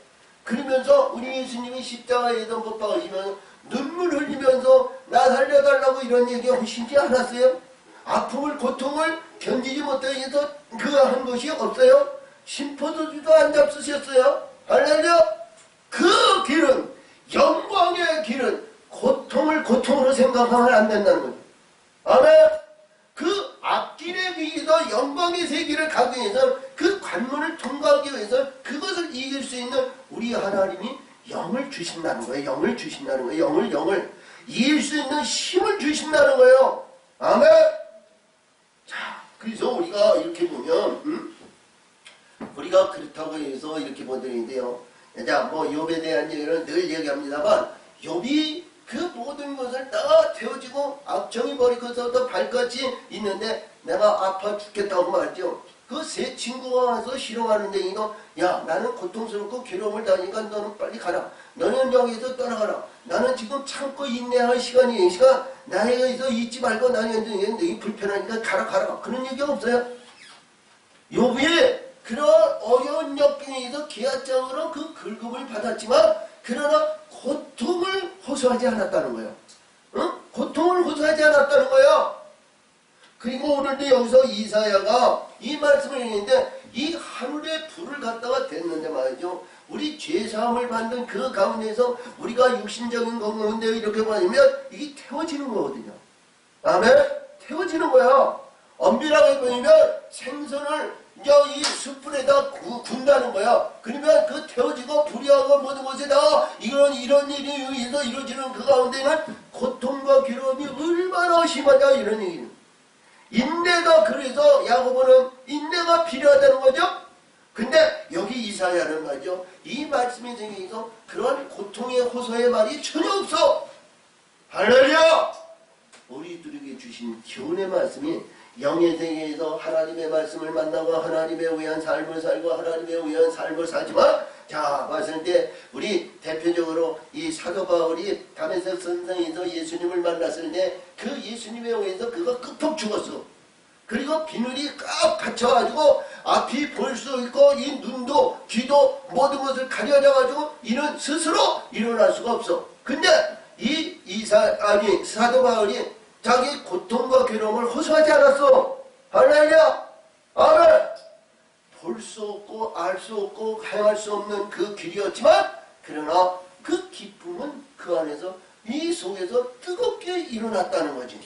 그러면서 우리 예수님이 십자가에서 못 박으시면서 눈물 흘리면서 나 살려달라고 이런 얘기 하시지 않았어요? 아픔을 고통을 견디지 못하게 해서 그 한 것이 없어요? 심포도주도 안 잡수셨어요? 할렐루야! 그 길은 영광의 길은 고통을 고통으로 생각하면 안 된다는 거죠. 아멘! 그 앞길에 위해서 영광의 세계를 가기 위해서 그 관문을 통과하기 위해서 그것을 이길 수 있는 우리 하나님이 영을 주신다는 거예요. 영을 주신다는 거예요. 영을 이길 수 있는 힘을 주신다는 거예요. 아멘! 자, 그래서 우리가 이렇게 보면 우리가 그렇다고 해서 이렇게 보더니데요. 자, 뭐 욥에 대한 얘기는 늘 얘기합니다만 욥이 그 모든 것을 다 태워지고 악정이 버리고서도 발끝이 있는데 내가 아파 죽겠다고 말이죠. 그 세 친구가 와서 실험하는데 이거 야 나는 고통스럽고 괴로움을 당하니까 너는 빨리 가라. 너는 여기서 떠나가라. 나는 지금 참고 인내할 시간이 시간 나에게서 잊지 말고 나는 너희 불편하니까 가라. 그런 얘기가 없어요. 욥이 그런 어려운 역경에서 계약적으로 그 긁음을 받았지만 그러나 고통을 호소하지 않았다는 거예요. 응? 고통을 호소하지 않았다는 거예요. 그리고 오늘도 여기서 이사야가 이 말씀을 했는데 이 하늘에 불을 갖다가 댔는데 말이죠. 우리 죄사함을 받는 그 가운데서 우리가 육신적인 건강인데 이렇게 보면 이게 태워지는 거거든요. 아멘? 태워지는 거야. 엄밀하게 보면 생선을 이 숯불에다 군다는 거야. 그러면 그 태워지고 불이하고 모든 것에다 이런 일이 의해서 이루어지는 그 가운데는 고통과 괴로움이 얼마나 심하냐 이런 얘기는. 인내가 그래서 야고보는 인내가 필요하다는 거죠. 근데 여기 이사야는 말이죠. 이 말씀에 대해서 그런 고통의 호소의 말이 전혀 없어. 할렐루야! 우리들에게 주신 교훈의 말씀이 영의 세계에서 하나님의 말씀을 만나고 하나님에 의한 삶을 살고 하나님에 의한 삶을 살지만 자 봤을 때 우리 대표적으로 이 사도 바울이 다메섹 선상에서 예수님을 만났을 때 그 예수님에 의해서 그가 급폭 죽었어. 그리고 비늘이 꽉 갇혀가지고 앞이 볼 수 있고 이 눈도 귀도 모든 것을 가려져가지고 이는 스스로 일어날 수가 없어. 근데 사도 바울이 자기 고통과 괴로움을 호소하지 않았어. 할렐루야! 아멘! 볼 수 없고 알 수 없고 행할 수 없는 그 길이었지만 그러나 그 기쁨은 그 안에서 이 속에서 뜨겁게 일어났다는 거지.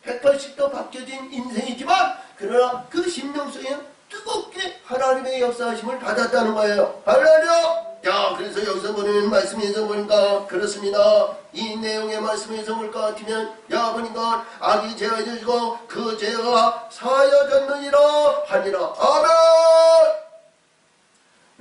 180도 바뀌어진 인생이지만 그러나 그 심령 속에는 뜨겁게 하나님의 역사하심을 받았다는 거예요. 할렐루야! 자, 그래서 여기서 보는 말씀에서 보니까 그렇습니다. 이 내용의 말씀에서 볼 것 같으면 보니까 악이 제하여지고 그 죄가 사하여졌느니라 하니라. 아멘!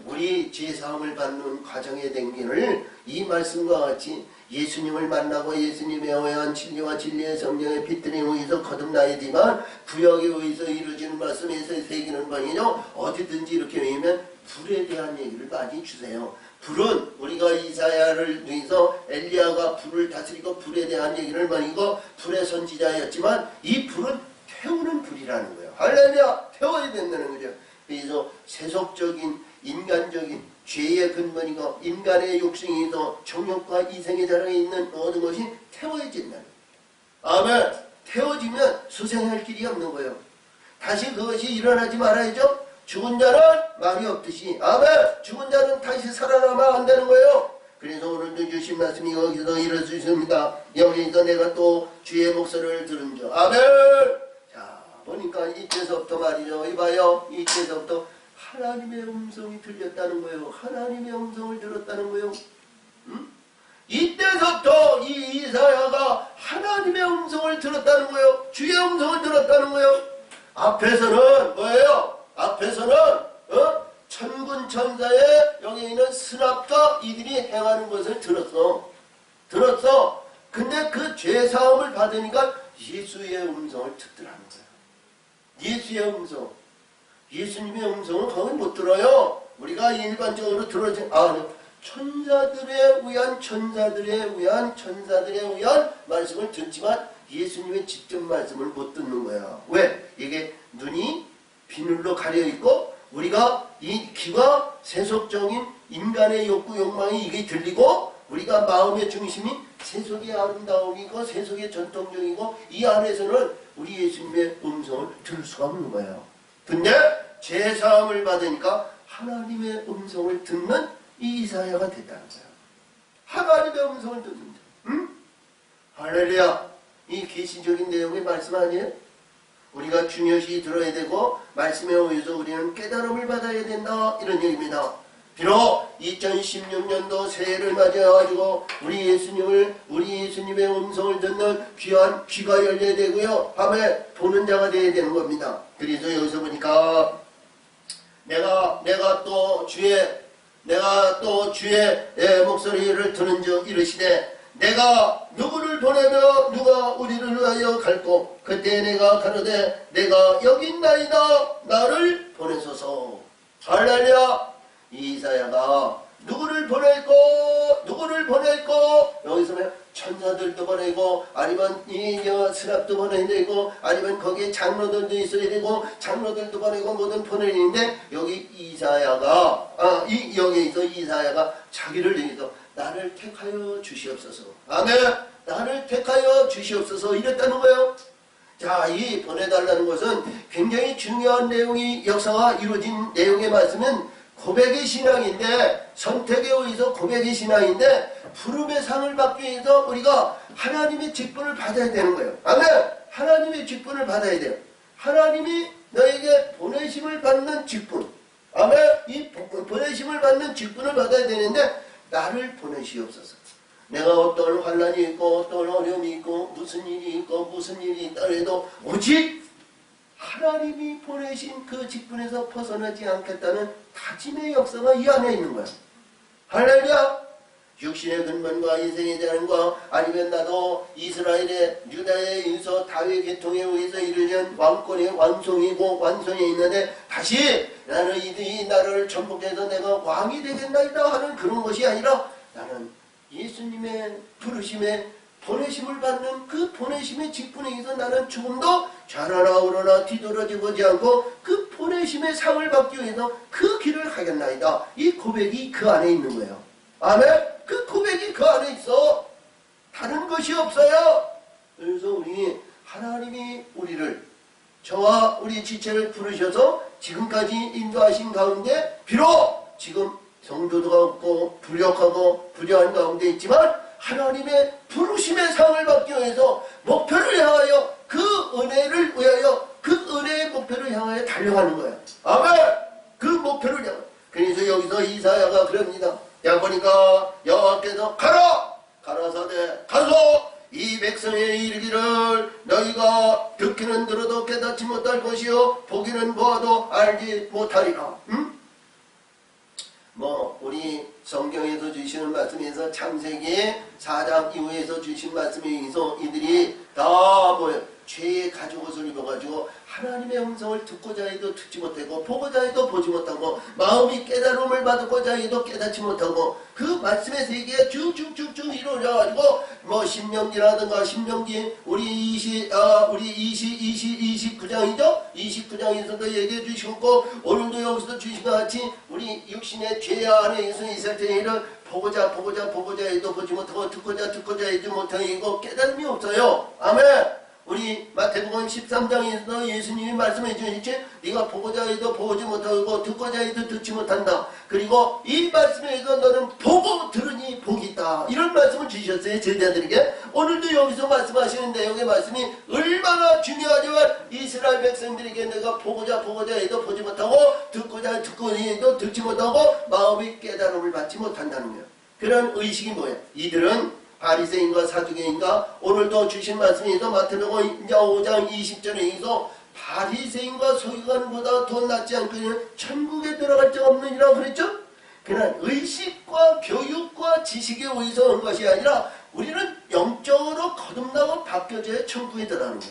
우리 죄사함을 받는 과정의 댕기를 이 말씀과 같이 예수님을 만나고 예수님에 의한 진리와 진리의 성령의 빛들에 의해서 거듭나야지만 구약에 의해서 이루어지는 말씀에서 새기는 방이요. 어디든지 이렇게 외우면 불에 대한 얘기를 많이 주세요. 불은 우리가 이사야를 위해서 엘리야가 불을 다스리고 불에 대한 얘기를 많이 하고 불의 선지자였지만 이 불은 태우는 불이라는 거예요. 할렐루야! 태워야 된다는 거죠. 그래서 세속적인 인간적인 죄의 근본이고 인간의 욕심이고 정욕과 이생의 자랑에 있는 모든 것이 태워진다는 거예요. 아멘! 태워지면 수생할 길이 없는 거예요. 다시 그것이 일어나지 말아야죠. 죽은 자는 말이 없듯이 아멘! 죽은 자는 다시 살아나면 안 되는 거예요. 그래서 오늘도 주신 말씀이 여기서 이럴 수 있습니다. 여기서 내가 또 주의 목소리를 들은 줄 아멘! 자 보니까 이때서부터 말이죠. 이봐요. 이때서부터 하나님의 음성이 들렸다는 거예요. 하나님의 음성을 들었다는 거예요. 이때서부터 이 이사야가 하나님의 음성을 들었다는 거예요. 주의 음성을 들었다는 거예요. 앞에서는 뭐예요? 앞에서는 천군 천사의 여기 있는 스납과 이들이 행하는 것을 들었어. 근데 그 죄사함을 받으니까 예수의 음성을 듣더라는 거예요. 예수의 음성. 예수님의 음성은 거의 못 들어요. 우리가 일반적으로 들어진, 천사들에 의한 말씀을 듣지만 예수님의 직접 말씀을 못 듣는 거야. 왜? 이게 눈이 비늘로 가려있고 우리가 이 귀가 세속적인 인간의 욕구 욕망이 이게 들리고 우리가 마음의 중심이 세속의 아름다움이고 세속의 전통적이고 이 안에서는 우리 예수님의 음성을 들을 수가 없는 거예요. 근데 제사함을 받으니까 하나님의 음성을 듣는 이 이사야가 됐다는 거예요. 하나님의 음성을 듣는다. 응? 할렐루야. 이 계시적인 내용의 말씀 아니에요? 우리가 중요시 들어야 되고 말씀에 의해서 우리는 깨달음을 받아야 된다. 이런 얘기입니다. 비록 2016년도 새해를 맞이해가지고 우리 예수님의 음성을 듣는 귀한 귀가 열려야 되고요. 밤에 보는 자가 되어야 되는 겁니다. 그래서 여기서 보니까 내가 또 주의 목소리를 들은즉 이르시되 내가 누구를 보내며 누가 우리를 위하여 갈고 그때 내가 가로되 내가 여기 있나이다 나를 보내소서. 할렐루야. 이사야가 누구를 보낼고 여기서 천사들도 보내고 아니면 스랍도 보내야 되고 아니면 거기에 장로들도 있어야 되고 장로들도 보내고 뭐든 보내는데 여기 이사야가 여기서 이사야가 자기를 위해서 나를 택하여 주시옵소서. 아멘. 나를 택하여 주시옵소서 이랬다는 거예요. 자, 이 보내달라는 것은 굉장히 중요한 내용이 역사가 이루어진 내용의 말씀은 고백의 신앙인데 선택에 의해서 고백의 신앙인데 부름의 상을 받기 위해서 우리가 하나님의 직분을 받아야 되는 거예요. 아멘. 하나님의 직분을 받아야 돼요. 하나님이 너에게 보내심을 받는 직분. 아멘. 이 보내심을 받는 직분을 받아야 되는데 나를 보내시옵소서. 내가 어떤 환란이 있고 어떤 어려움이 있고 무슨 일이 있고 무슨 일이 있다 해도 오직 하나님이 보내신 그 직분에서 벗어나지 않겠다는 다짐의 역사가 이 안에 있는 거야. 할렐루야. 육신의 근본과 인생의 자랑과 아니면 나도 이스라엘의 유다의 인서 다윗 계통에 의해서 이르는 왕권의 완성이고 완성에 있는데 다시 나는 이 나라를 정복해서 내가 왕이 되겠나이다 하는 그런 것이 아니라 나는 예수님의 부르심에 보내심을 받는 그 보내심의 직분에 의해서 나는 조금도 좌라나 우러나 뒤돌아지 보지 않고 그 보내심의 상을 받기 위해서 그 길을 가겠나이다. 이 고백이 그 안에 있는 거예요. 아멘. 그 고백이 그 안에 있어. 다른 것이 없어요. 그래서 우리 하나님이 우리를 저와 우리 지체를 부르셔서 지금까지 인도하신 가운데 비록 지금 성도가 없고 불력하고 불효한 가운데 있지만 하나님의 부르심의 상을 받기 위해서 목표를 향하여 그 은혜를 위하여 그 은혜의 목표를 향하여 달려가는 거야. 아멘. 그 목표를 향하여. 그래서 여기서 이사야가 그럽니다. 야 보니까 여호와께서 가라사대 가서 이 백성에 이르기를 너희가 듣기는 들어도 깨닫지 못할 것이요 보기는 보아도 알지 못하리라. 응? 우리 성경에서 주시는 말씀에서 창세기 4장 이후에서 주신 말씀에 의해서 이들이 다 죄의 가죽옷을 입어가지고 하나님의 음성을 듣고자 해도 듣지 못하고 보고자 해도 보지 못하고 마음이 깨달음을 받고자 해도 깨닫지 못하고 그 말씀의 세계에 쭉쭉쭉쭉 이루어져가지고 신명기라든가 신명기 우리 29장이죠? 29장에서도 얘기해 주시고 오늘도 여기서도 주신 것 같이 우리 육신의 죄 안에 있을 때에는 보고자 해도 보지 못하고 듣고자 해도 못하고 깨달음이 없어요. 아멘. 우리 마태복음 13장에서 예수님이 말씀해 주셨지 네가 보고자 해도 보지 못하고 듣고자 해도 듣지 못한다. 그리고 이 말씀에서 너는 보고 들으니 복이 있다. 이런 말씀을 주셨어요. 제자들에게. 오늘도 여기서 말씀하시는 내용의 말씀이 얼마나 중요하지만 이스라엘 백성들에게 내가 보고자 해도 보지 못하고 듣고자 해도 듣지 못하고 마음의 깨달음을 받지 못한다는 거예요. 그런 의식이 뭐예요? 이들은 바리새인과 사두개인과 오늘도 주신 말씀에서 마태복음 5장 20절에 있어 바리새인과 서기관보다 더 낫지 않거든 천국에 들어갈 자 없느니라 그랬죠? 그냥 의식과 교육과 지식에 의해서 온 것이 아니라 우리는 영적으로 거듭나고 바뀌어져야 천국에 들어가는 거야.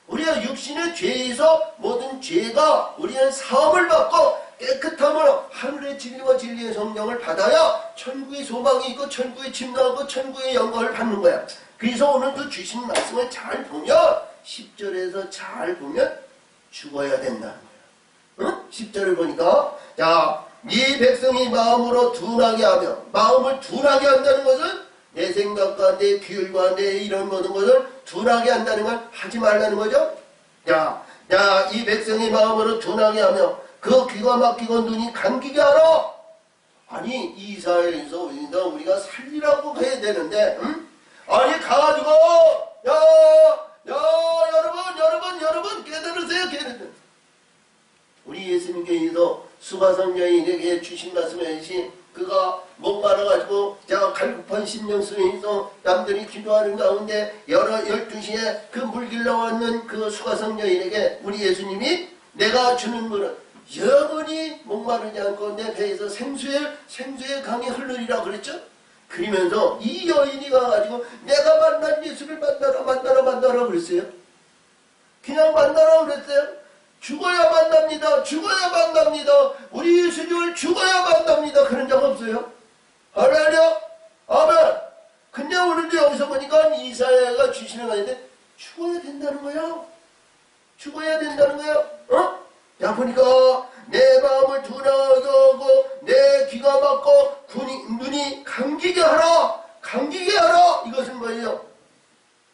우리가 육신의 죄에서 모든 죄가 우리는 사함을 받고 깨끗함으로 하늘의 진리와 진리의 성령을 받아야 천국의 소망이 있고 천국에 침노하고 천국의 영광을 받는 거야. 그래서 오늘도 주신 말씀을 잘 보면 10절에서 잘 보면 죽어야 된다는 거야. 응? 10절을 보니까 자, 네 백성이 마음으로 둔하게 하며, 마음을 둔하게 한다는 것은 내 생각과 내 규율과 내 이런 모든 것을 둔하게 한다는 건 하지 말라는 거죠. 야, 이 백성이 마음으로 둔하게 하며 그 귀가 막히고 눈이 감기게 하라. 아니 이사회에서 우리가 살리라고 해야 되는데, 응? 아니 가가지고 여러분 깨달으세요. 우리 예수님께서 수가성녀에게 주신 말씀이시 그가 목마르가지고 갈급한 심령 속에서 남들이 기도하는 가운데 12시에 그 물 길러 왔는 그 수가성녀에게 우리 예수님이 내가 주는 물은 영원히 목마르지 않고 내 배에서 생수의 강이 흐르리라 그랬죠. 그러면서 이 여인이 가가지고 내가 만난 예수를 만나라 그랬어요. 그냥 만나라 그랬어요. 죽어야 만납니다. 우리 예수님을 죽어야 만납니다. 그런 적 없어요. 할렐루야. 아멘. 근데 오늘도 여기서 보니까 이사야가 주시는 말인데 죽어야 된다는 거야. 어? 야 보니까 내 마음을 둔하게 하고 내 귀가 막고 눈이 감기게 하라. 이것은 뭐예요?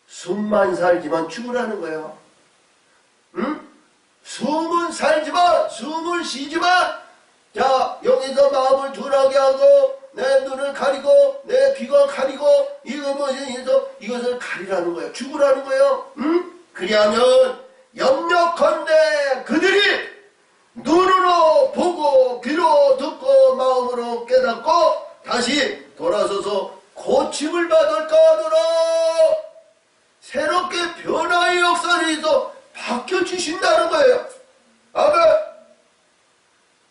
숨만 살지만 죽으라는 거예요. 응? 숨은 살지만 숨을 쉬지만 자 여기서 마음을 둔하게 하고 내 눈을 가리고 내 귀가 가리고 이것을 가리라는 거예요. 죽으라는 거예요. 응? 그리하면 염려컨대 그들이 눈으로 보고 귀로 듣고 마음으로 깨닫고 다시 돌아서서 고침을 받을까 하더라. 새롭게 변화의 역사를 해서 바뀌어주신다는 거예요. 아멘.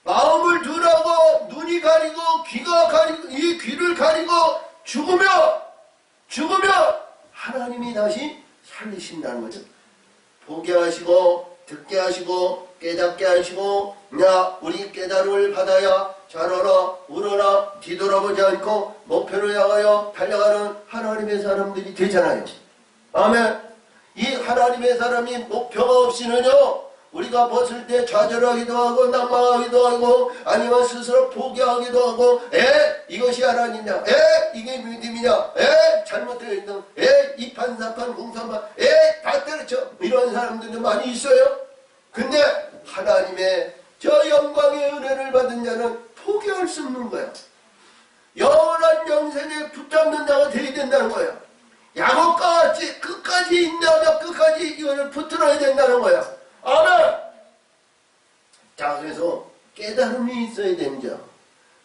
마음을 둔하고 눈이 가리고 귀가 가리고 이 귀를 가리고 죽으면 하나님이 다시 살리신다는 거죠. 보게 하시고 듣게 하시고 깨닫게 하시고 우리 깨달음을 받아야 자라라 울어라 뒤돌아보지 않고 목표를 향하여 달려가는 하나님의 사람들이 되잖아요. 아멘. 이 하나님의 사람이 목표가 없이는요 우리가 벗을 때 좌절하기도 하고 낙망하기도 하고 아니면 스스로 포기하기도 하고 이것이 하나님이냐 이게 믿음이냐 잘못되어 있는 이판사판 공산판 다 때려쳐 이런 사람들도 많이 있어요. 근데 하나님의 저 영광의 은혜를 받은 자는 포기할 수 없는 거야. 영원한 영생에 붙잡는 자가 되어야 된다는 거야. 야곱과 같이 끝까지 인내하며 끝까지 이거를 붙들어야 된다는 거야. 아멘. 자 그래서 깨달음이 있어야 됩니다.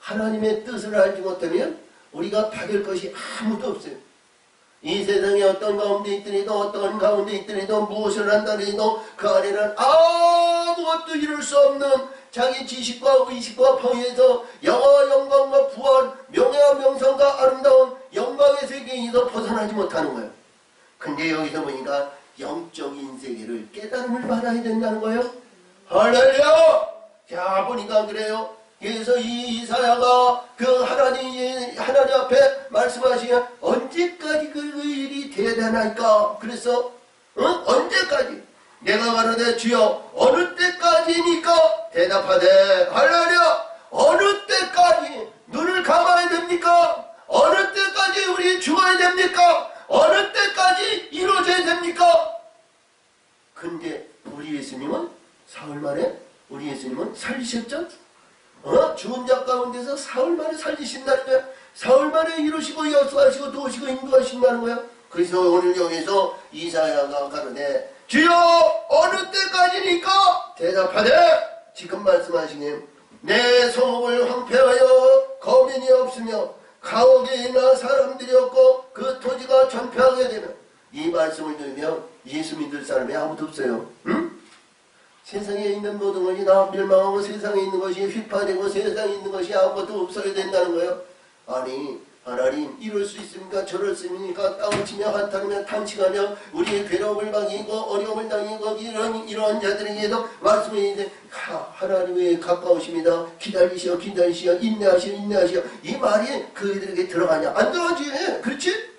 하나님의 뜻을 알지 못하면 우리가 받을 것이 아무도 없어요. 이 세상에 어떤 가운데 있더라도 어떤 가운데 있더라도 무엇을 한다더라도 그 안에는 아무것도 이룰 수 없는 자기 지식과 의식과 방해에서 영화 영광과 부활 명예와 명성과 아름다운 영광의 세계에서 벗어나지 못하는 거예요. 근데 여기서 보니까 영적인 세계를 깨달음을 받아야 된다는 거예요. 할렐루야. 자 보니까 그래요. 그래서 이 이사야가 그 하나님 앞에 말씀하시면 언제까지 그 일이 돼야 되나이까. 그래서 언제까지 내가 가로되 주여 어느 때까지니까 대답하되 할렐루야. 어느 때까지 눈을 감아야 됩니까? 어느 때까지 우리 죽어야 됩니까? 어느 때까지 이루어져야 됩니까? 근데 우리 예수님은 사흘 만에 우리 예수님은 살리셨죠? 죽은 자 가운데서 사흘 만에 살리신다는 거야. 사흘 만에 이루시고 역사하시고 도우시고 인도하신다는 거야. 그래서 오늘 여기서 이사야가 가로되 주여 어느 때까지니까 대답하되 지금 말씀하시니 내 성읍을 황폐하여 거민이 없으며 가옥에 있는 사람들이 없고 그 토지가 전폐하게 되면 이 말씀을 들으면 예수 믿을 사람이 아무도 없어요. 응? 세상에 있는 모든 것이 다 멸망하고 세상에 있는 것이 휘파되고 세상에 있는 것이 아무것도 없어야 된다는 거예요. 아니 하나님 이럴 수 있습니까? 저럴 수 있습니까? 땅을 치며 한탄하며 탄식하며 우리의 괴로움을 당하고 어려움을 당하고 이러한 자들에게도 말씀이 이제 하나님의 가까우십니다. 기다리시오 인내하시오 이 말이 그들에게 들어가냐? 안 들어가지. 그렇지?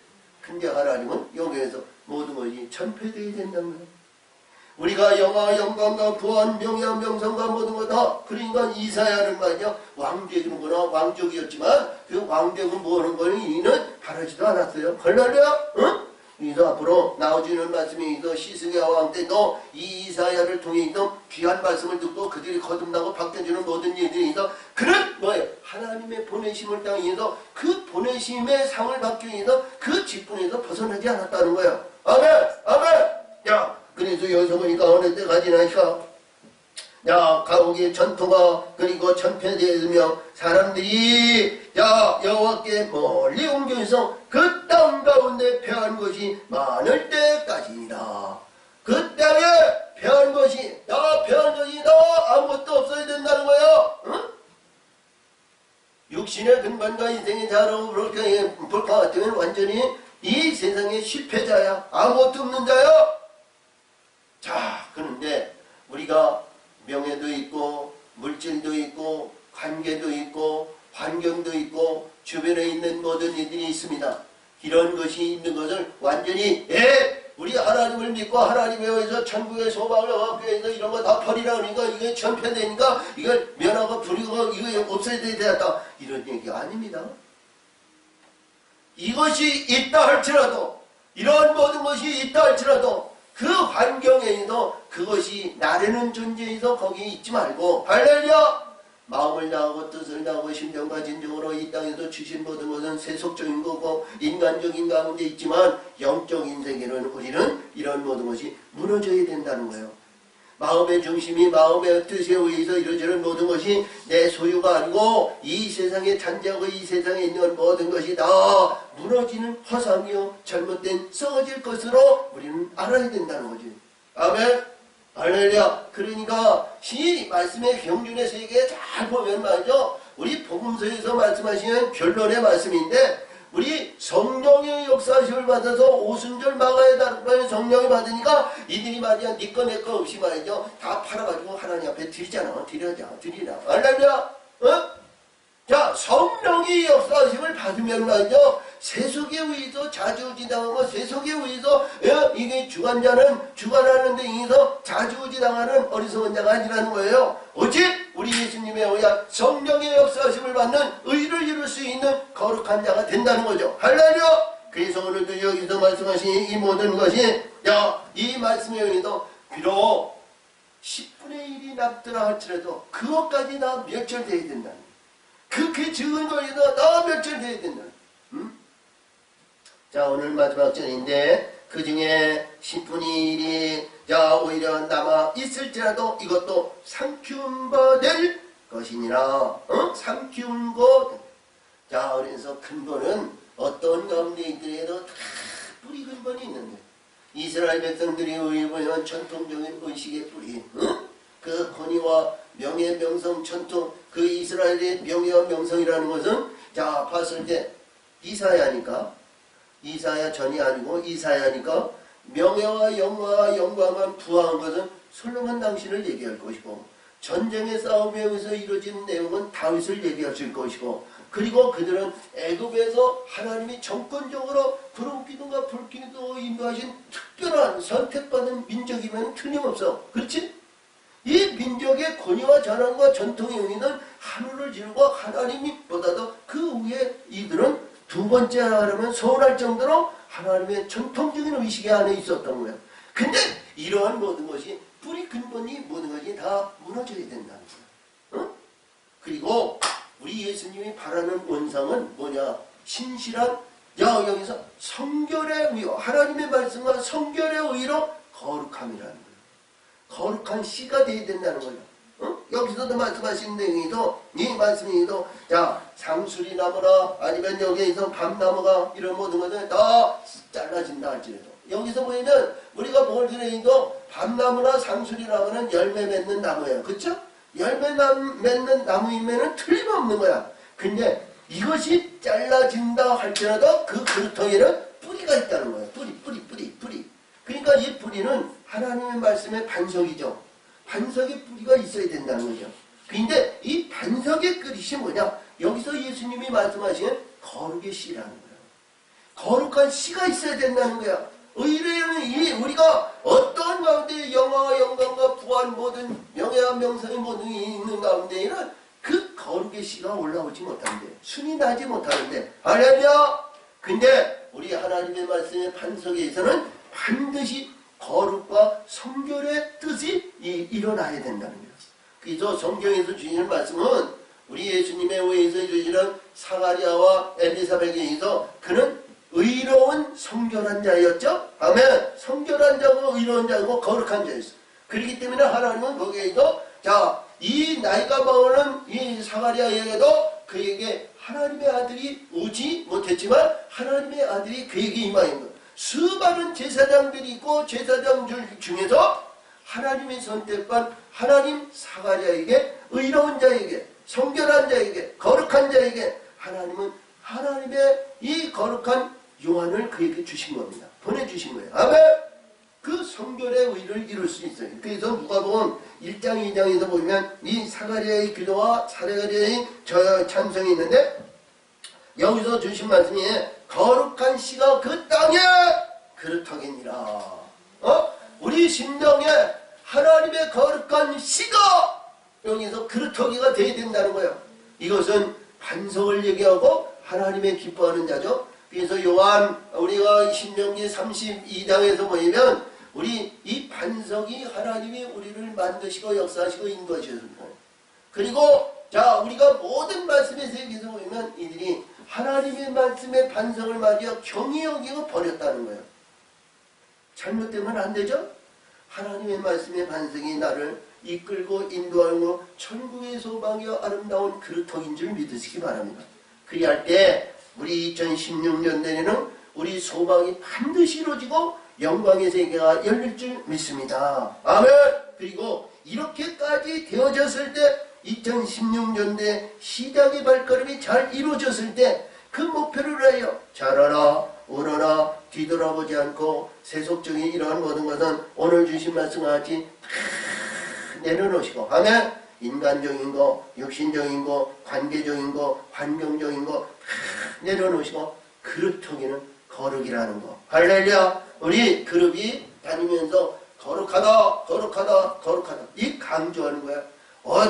근데 하나님은 여기에서 모든 것이 전폐되어야 된다는 거예요. 우리가 영화, 영광과 부한, 명예와 명성과 모든 것 다 그러니까 이사야는 말이야 왕되는구나 왕족이었지만 그 왕되고 뭐하는 거는 이는 바라지도 않았어요. 할렐루야. 응? 그래서 앞으로 나오지는 말씀이 있어 시스기야 왕 때 너 이 이사야를 통해 있던 귀한 말씀을 듣고 그들이 거듭나고 바뀌어지는 모든 일들이 있어 그는 뭐예요? 하나님의 보내심을 당해서 그 보내심의 상을 받기 위해서 그 직분에서 벗어나지 않았다는 거야. 아멘 아멘. 야 그래서 여기서 보니까 어느 때까지나 야 가옥의 전토가 그리고 전폐되며 사람들이 야 여호와께 멀리 옮겨서 그 땅 가운데 패한 것이 많을 때까지니라. 그 땅에 패한 것이 아무것도 없어야 된다는 거예요. 응? 육신의 근반과 인생의 자로 그렇게 볼 것 같으면 완전히 이 세상의 실패자야. 아무것도 없는 자야. 자, 그런데 우리가 명예도 있고 물질도 있고 관계도 있고 환경도 있고 주변에 있는 모든 일들이 있습니다. 이런 것이 있는 것을 완전히 우리 하나님을 믿고 하나님에 의해서 천국의 소망을 얻기 위해서 이런 거 다 버리라 그러니까 이게 전폐되니까 이걸 면하고 부리고 이거 없애야 되겠다 이런 얘기가 아닙니다. 이것이 있다 할지라도 이런 모든 것이 있다 할지라도 그 환경에서 그것이 나라는 존재에서 거기에 있지 말고 할렐루야 마음을 다하고 뜻을 다하고 심정과 진정으로 이 땅에서 주신 모든 것은 세속적인 거고 인간적인 가운데 있지만 영적인 세계는 우리는 이런 모든 것이 무너져야 된다는 거예요. 마음의 중심이 마음의 뜻에 의해서 이루어지는 모든 것이 내 소유가 아니고 이 세상에 잔재하고 이 세상에 있는 모든 것이 다 무너지는 허상이요 잘못된 썩어질 것으로 우리는 알아야 된다는 거지. 아멘. 할렐루야. 그러니까 이 말씀의 경륜의 세계에 잘 보면 말이죠. 우리 복음서에서 말씀하시는 결론의 말씀인데 우리 성령의 역사심을 받아서 오순절 마가에 다른 성령이 받으니까 이들이 말이야 니꺼 내꺼 없이 말이죠. 다 팔아가지고 하나님 앞에 드리잖아. 드리라. 할렐루야. 어? 자, 성령이 역사심을 받으면 말이죠. 세속에 의해서 좌지우지당하고 세속에 의해서 이게 주관자는 주관하는 데 의해서 좌지우지당하는 어리석은 자가 아니라는 거예요. 오직 우리 예수님에 의한 성령의 역사심을 받는 의를 이룰 수 있는 거룩한 자가 된다는 거죠. 할렐루야. 그래서 오늘도 여기서 말씀하신 이 모든 것이 이 말씀에 의해서 비록 10분의 1이 남더라 할지라도 그것까지 다 멸절되어야 된다는 거예요. 그렇게 적은 거에다 다 멸절되어야 된다. 자, 오늘 마지막 절인데 그 중에 10분의 1이 오히려 남아 있을지라도 이것도 삼키운 바 될 것이니라. 삼키운 것. 자, 그래서 근본은 어떤 가운데 있더라도 다 뿌리 근본이 있는데 이스라엘 백성들이 의하면 전통적인 의식의 뿌리. 그 권위와 명예, 명성, 전통, 그 이스라엘의 명예와 명성이라는 것은 자 봤을 때 이사야니까 이사야 전이 아니고 이사야니까 명예와 영화와 영광만 부화한 것은 솔로몬 당신을 얘기할 것이고 전쟁의 싸움에 의해서 이루어진 내용은 다윗을 얘기할 수 있을 것이고 그리고 그들은 애굽에서 하나님이 정권적으로 구름기둥과 불기둥으로 인도하신 특별한 선택받은 민족이면 틀림없어. 그렇지? 이 민족의 권위와 전환과 전통의 의미는 하늘을 지르고 하나님보다도 그 위에 이들은 두 번째 하려면 서운할 정도로 하나님의 전통적인 의식이 안에 있었던 거예요. 근데 이러한 모든 것이 뿌리 근본이 모든 것이 다 무너져야 된다는 거예요. 그리고 우리 예수님이 바라는 원상은 뭐냐? 신실한 여기서 성결의 의로 하나님의 말씀과 성결의 의로 거룩함이라는 거예요. 거룩한 씨가 되어야 된다는 거예요. 여기서도 말씀하신 내용이도 이 말씀이도 자 상수리 나무라 아니면 여기에서 밤나무가 이런 모든 것들 다 잘라진다 할지라도 여기서 보이면 우리가 뭘 들어도 밤나무나 상수리 나무는 열매 맺는 나무예요. 그쵸? 열매 맺는 나무이면은 틀림없는 거야. 근데 이것이 잘라진다 할지라도 그 그루터기에는 뿌리가 있다는 거예요. 뿌리. 그러니까 이 뿌리는 하나님의 말씀의 반석이죠. 반석의 뿌리가 있어야 된다는 거죠. 그런데 이 반석의 그릇이 뭐냐? 여기서 예수님이 말씀하신 거룩의 씨라는 거예요. 거룩한 씨가 있어야 된다는 거야. 의뢰는 이 우리가 어떤 가운데 영화와 영광과 부활 모든 명예와 명성의 모든 게 있는 가운데에는 그 거룩의 씨가 올라오지 못하는데 순이 나지 못하는데 할렐루야. 근데 우리 하나님의 말씀의 반석에서는 반드시 거룩과 성결의 뜻이 일어나야 된다는 거예요. 그래서 성경에서 주시는 말씀은 우리 예수님의 의해서 주시는 사가랴와 엘리사벳에 의해서 그는 의로운 성결한 자였죠. 아멘. 성결한 자고 의로운 자고 거룩한 자였어. 그렇기 때문에 하나님은 거기에서 이 나이가 많은 이 사가랴에게도 그에게 하나님의 아들이 오지 못했지만 하나님의 아들이 그에게 임하인 것. 수많은 제사장들이 있고 제사장들 중에서 하나님의 선택한 하나님 사가랴에게 의로운 자에게 성결한 자에게 거룩한 자에게 하나님은 하나님의 이 거룩한 요한을 그에게 주신 겁니다. 보내주신 거예요. 아멘. 그 성결의 의를 이룰 수 있어요. 그래서 누가복음 1장 2장에서 보면 이 사가랴의 기도와 사가랴의 찬송이 있는데 여기서 주신 말씀이 거룩한 씨가 그 땅에 그루터기니라. 우리 심령에 하나님의 거룩한 씨가 여기서 그루터기가 되어야 된다는 거예요. 이것은 반석을 얘기하고 하나님의 기뻐하는 자죠. 그래서 우리가 신명기 32장에서 보면 우리 이 반석이 하나님이 우리를 만드시고 역사하시고 인도하셨습니다. 그리고 우리가 모든 말씀의 세계에서 보면 이들이 하나님의 말씀의 반석을 맞이하여 경히 여기고 버렸다는 거예요. 잘못되면 안 되죠? 하나님의 말씀의 반석이 나를 이끌고 인도하고 천국의 소망이여 아름다운 그루터기인 줄 믿으시기 바랍니다. 그리할 때 우리 2016년도에는 우리 소망이 반드시 이루어지고 영광의 세계가 열릴 줄 믿습니다. 아멘. 그리고 이렇게까지 되어졌을 때 2016년도에 시작의 발걸음이 잘 이루어졌을 때 그 목표를 위하여 자라라 우러라 뒤돌아보지 않고 세속적인 이러한 모든 것은 오늘 주신 말씀과 같이 다 내려놓으시고 아멘. 인간적인 거, 육신적인 거, 관계적인 거, 환경적인 거 다 내려놓으시고 그룹통에는 거룩이라는 거. 할렐루야. 우리 그룹이 다니면서 거룩하다 이 강조하는 거야.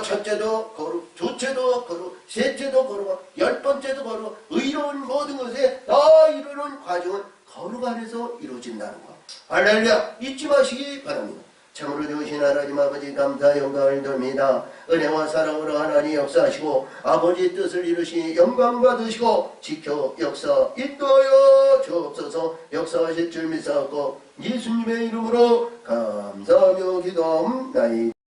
첫째도 거룩, 둘째도 거룩, 셋째도 거룩, 10번째도 거룩, 의로운 모든 것에 다 이루는 과정은 거룩 안에서 이루어진다는 거. 할렐루야. 잊지 마시기 바랍니다. 참으로 좋으신 하나님 아버지 감사 영광을 돌립니다. 은혜와 사랑으로 하나님 역사하시고 아버지의 뜻을 이루시 영광 받으시고 지켜 역사 인도하여 주옵소서. 역사하실 줄 믿사옵고 예수님의 이름으로 감사하며 기도하옵나이다.